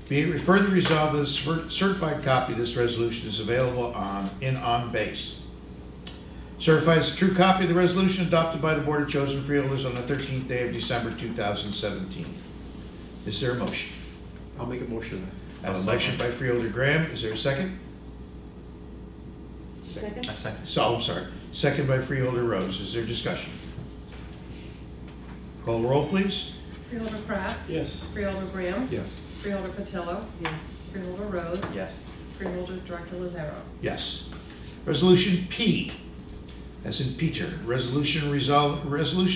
Be it further resolved that a certified copy of this resolution is available on base. Certified as a true copy of the resolution adopted by the Board of Chosen Freeholders on the 13th day of December 2017. Is there a motion? I'll make a motion. I have a motion by Freeholder Graham. Is there a second? Second? I second. So, I'm sorry. Second by Freeholder Rose. Is there discussion? Call the roll, please. Freeholder Pratt. Yes. Freeholder Graham. Yes. Freeholder Patillo. Yes. Freeholder Rose. Yes. Freeholder, Director Lazaro. Yes. Resolution P, as in Peter, resolution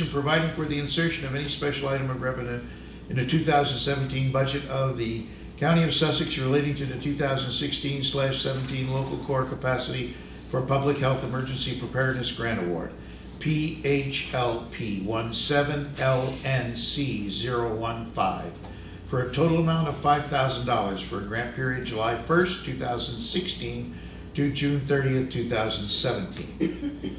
providing for the insertion of any special item of revenue in the 2017 budget of the County of Sussex relating to the 2016/17 Local Core Capacity for Public Health Emergency Preparedness Grant Award, PHLP 17LNC015, for a total amount of $5,000 for a grant period July 1st, 2016 to June 30th, 2017.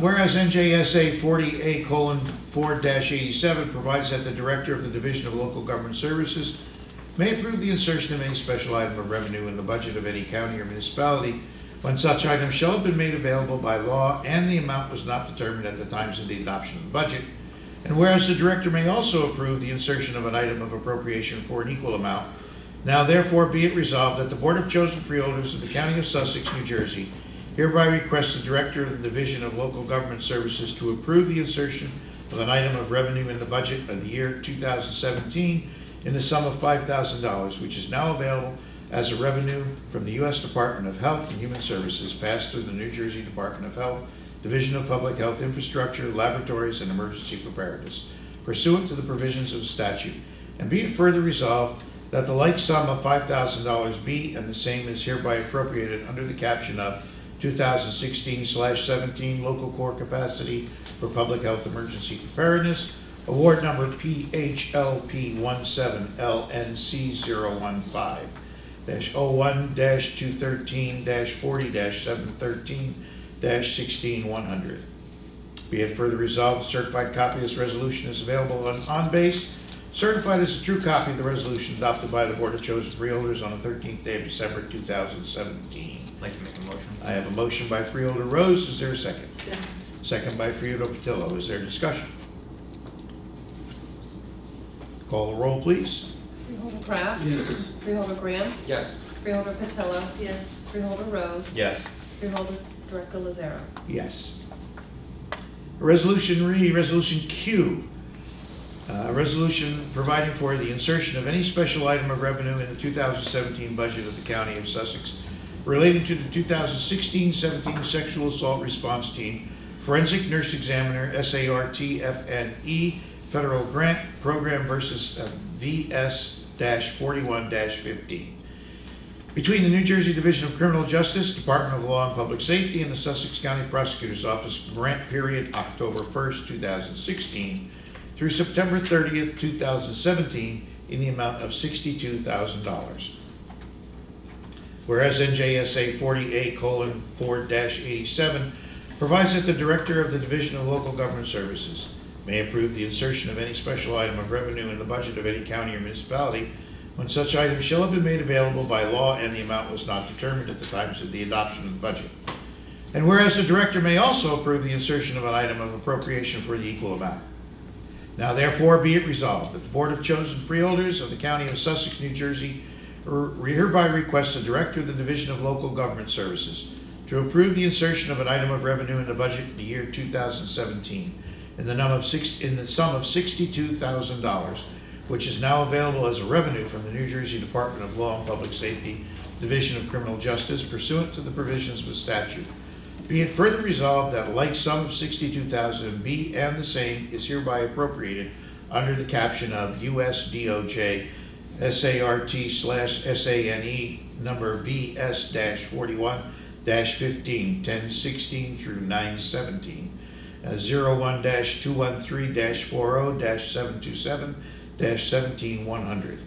Whereas NJSA 40A:4-87 provides that the Director of the Division of Local Government Services may approve the insertion of any special item of revenue in the budget of any county or municipality when such item shall have been made available by law and the amount was not determined at the times of the adoption of the budget. And whereas the Director may also approve the insertion of an item of appropriation for an equal amount, now therefore be it resolved that the Board of Chosen Freeholders of the County of Sussex, New Jersey, hereby requests the Director of the Division of Local Government Services to approve the insertion of an item of revenue in the budget of the year 2017 in the sum of $5,000, which is now available as a revenue from the U.S. Department of Health and Human Services passed through the New Jersey Department of Health, Division of Public Health Infrastructure, Laboratories, and Emergency Preparedness, pursuant to the provisions of the statute. And be it further resolved that the like sum of $5,000 be and the same is hereby appropriated under the caption of 2016/17 Local Core Capacity for Public Health Emergency Preparedness, Award number PHLP 17LNC015-01-213-40-713-16100. Be it further resolved, a certified copy of this resolution is available on base. Certified as a true copy of the resolution adopted by the Board of Chosen Freeholders on the 13th day of December 2017. I'd like to make a motion. I have a motion by Freeholder Rose. Is there a second? Second. Second by Freeholder Patillo. Is there discussion? Call the roll, please. Freeholder Pratt. Yes. Freeholder Graham. Yes. Freeholder Patillo. Yes. Freeholder Rose. Yes. Freeholder, Director Lazaro. Yes. Resolution Q. A resolution providing for the insertion of any special item of revenue in the 2017 budget of the County of Sussex relating to the 2016-17 Sexual Assault Response Team Forensic Nurse Examiner, SART-FNE, Federal Grant Program versus VS-41-15. Between the New Jersey Division of Criminal Justice, Department of Law and Public Safety, and the Sussex County Prosecutor's Office, grant period October 1st, 2016 through September 30th, 2017, in the amount of $62,000. Whereas NJSA 40A:4-87 provides that the Director of the Division of Local Government Services may approve the insertion of any special item of revenue in the budget of any county or municipality when such item shall have been made available by law and the amount was not determined at the time of the adoption of the budget. And whereas the Director may also approve the insertion of an item of appropriation for the equal amount. Now therefore be it resolved that the Board of Chosen Freeholders of the County of Sussex, New Jersey, hereby requests the Director of the Division of Local Government Services to approve the insertion of an item of revenue in the budget in the year 2017 in the sum of $62,000, which is now available as a revenue from the New Jersey Department of Law and Public Safety, Division of Criminal Justice, pursuant to the provisions of the statute. Be it further resolved that a like sum of $62,000 be and the same is hereby appropriated under the caption of U.S. DOJ SART/SANE number VS-41-15, 1016 through 917, 01-213-40-727-17100.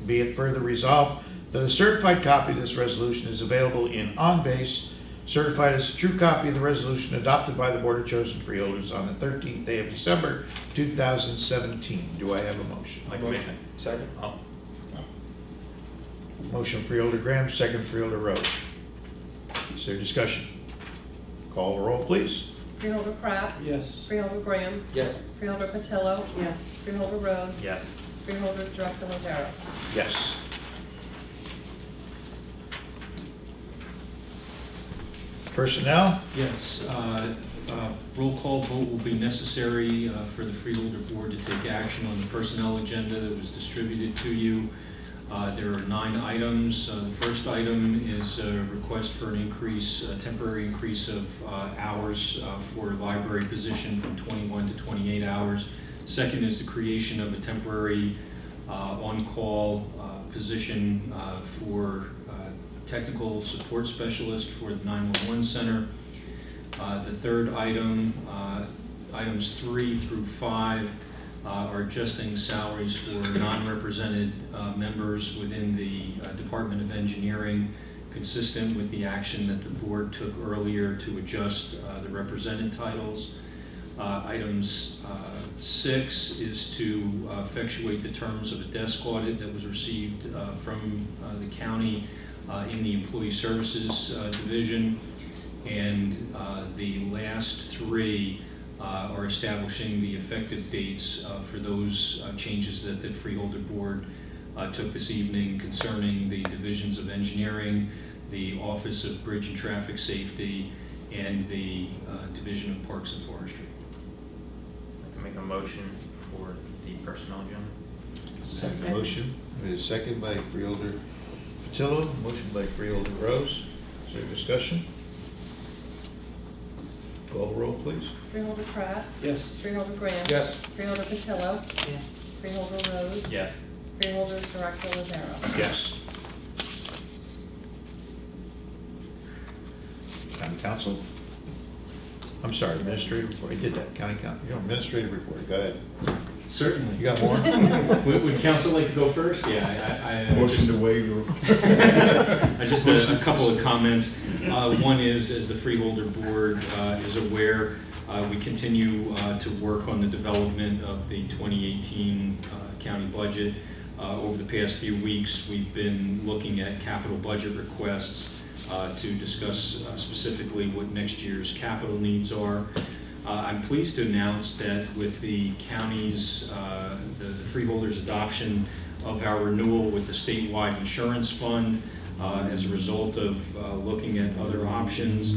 Be it further resolved that a certified copy of this resolution is available in On Base, certified as a true copy of the resolution adopted by the Board of Chosen Freeholders on the 13th day of December 2017. Do I have a motion? Like to make that. Second? Oh, Motion Freeholder Graham, second Freeholder Rose. Is there discussion? Call the roll, please. Freeholder Pratt. Yes. Freeholder Graham. Yes. Freeholder Patillo. Yes. Freeholder Rose. yes. Freeholder Director Lazaro. Yes. Personnel? Yes, roll call vote will be necessary for the Freeholder Board to take action on the personnel agenda that was distributed to you. There are 9 items. The first item is a request for an increase, a temporary increase of hours for a library position from 21 to 28 hours. Second is the creation of a temporary on-call position for technical support specialist for the 911 center. The third item, items 3 through 5, are adjusting salaries for non-represented members within the Department of Engineering, consistent with the action that the board took earlier to adjust the represented titles. Items 6 is to effectuate the terms of a desk audit that was received from the county in the Employee Services Division. And the last 3 are establishing the effective dates for those changes that the Freeholder Board took this evening concerning the divisions of engineering, the Office of Bridge and Traffic Safety, and the Division of Parks and Forestry. I'd like to make a motion for the personnel agenda. Second motion. Is second by Freeholder Patillo, motion by Freeholder Rose. Is there discussion? Call the roll, please. Freeholder Pratt. Yes. Freeholder Graham. Yes. Freeholder Patillo. Yes. Freeholder Rose. Yes. Freeholder Director Lazaro. Yes. County Council? I'm sorry, Administrative Report. I did that. County Council. Your Administrative Report. Go ahead. Certainly. You got more? Would council like to go first? Yeah, I Motion to waive your... just a couple of comments. One is, as the Freeholder Board is aware, we continue to work on the development of the 2018 county budget. Over the past few weeks, we've been looking at capital budget requests to discuss specifically what next year's capital needs are. I'm pleased to announce that with the county's, the Freeholders' adoption of our renewal with the statewide insurance fund, as a result of looking at other options,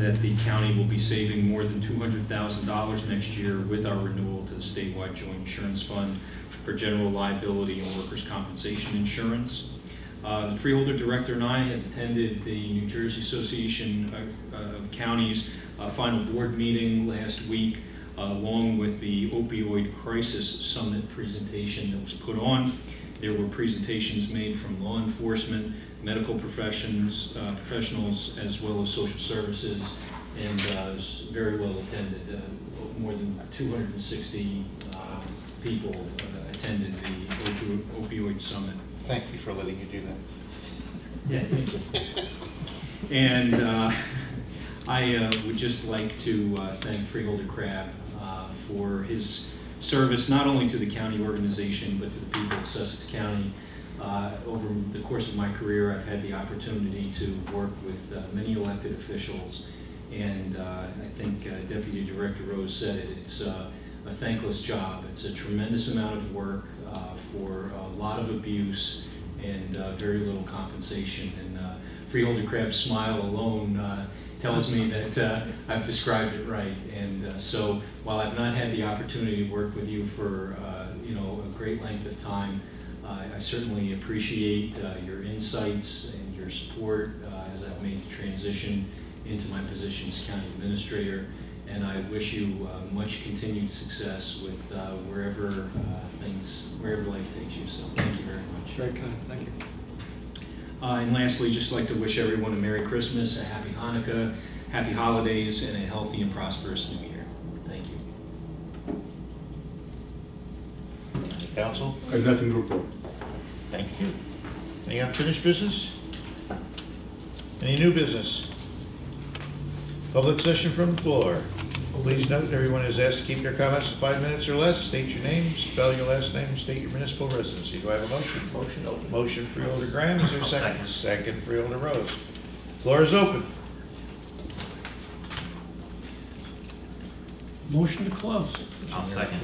that the county will be saving more than $200,000 next year with our renewal to the statewide joint insurance fund for general liability and workers' compensation insurance. The Freeholder Director and I had attended the New Jersey Association of Counties final board meeting last week, along with the Opioid Crisis Summit presentation that was put on. There were presentations made from law enforcement, medical professionals, as well as social services, and it was very well attended. More than 260 people attended the opioid summit. Thank you for letting you do that. Yeah, thank you. And I would just like to thank Freeholder Crabb for his service not only to the county organization but to the people of Sussex County. Over the course of my career, I've had the opportunity to work with many elected officials, and I think Deputy Director Rose said it. It's a thankless job. It's a tremendous amount of work for a lot of abuse and very little compensation. And Freeholder Crabb's smile alone tells me that I've described it right. And so while I've not had the opportunity to work with you for a great length of time, I certainly appreciate your insights and your support as I've made the transition into my position as County Administrator. And I wish you much continued success with wherever life takes you. So thank you very much. Very kind, thank you. And lastly, just like to wish everyone a Merry Christmas, a Happy Hanukkah, Happy Holidays, and a healthy and prosperous New Year. Thank you. Council? I have nothing to report. Thank you. Any unfinished business? Any new business? Public session from the floor. Please note, everyone is asked to keep their comments to 5 minutes or less. State your name, spell your last name, and state your municipal residency. Do I have a motion? Motion open. Motion Freeholder Graham, is there a second? Second Freeholder Rose. Floor is open. Motion to close. I'll second.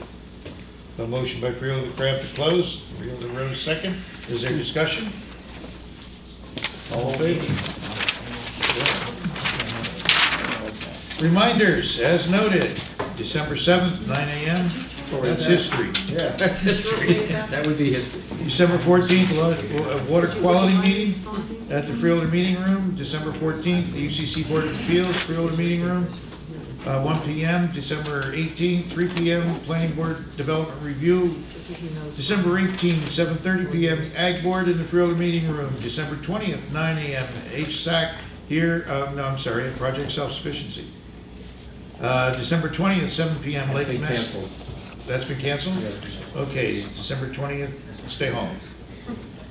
A motion by Freeholder Graham to close, Freeholder Rose second. Is there discussion? All in favor? Reminders, as noted, December 7th, 9 a.m. That's history. Yeah, that's history. That would be history. December 14th, water quality meeting at the Freeholder Meeting Room. December 14th, the UCC Board of Appeals, Freeholder Meeting Room, 1 p.m. December 18th, 3 p.m., Planning Board Development Review. December 18th, 7:30 p.m., Ag Board in the Freeholder Meeting Room. December 20th, 9 a.m., HSAC here, Project Self-Sufficiency. December 20th, 7 p.m., Lake That's been Ness. canceled. That's been canceled? Yeah. Okay, December 20th, stay home.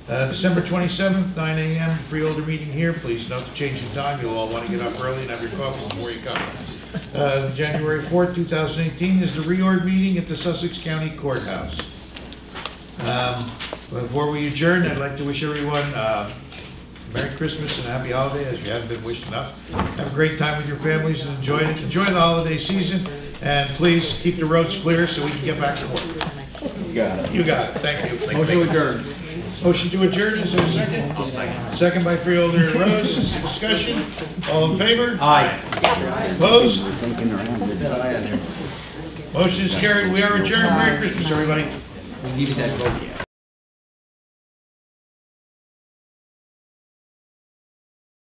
December 27th, 9 a.m., Freeholder meeting here. Please note the change in time. You'll all want to get up early and have your coffee before you come. January 4th, 2018 is the reorg meeting at the Sussex County Courthouse. Before we adjourn, I'd like to wish everyone Merry Christmas and Happy Holiday, as you haven't been wished enough. Have a great time with your families and enjoy it. Enjoy the holiday season, and please keep the roads clear so we can get back to work. You got it. You got it. Thank you. Motion adjourned. Motion to adjourn, is there a second? I'll second. Second by Freeholder Rose, is there discussion? All in favor? Aye. Opposed? Motion is carried, we are adjourned. Merry Christmas, everybody. We needed that vote.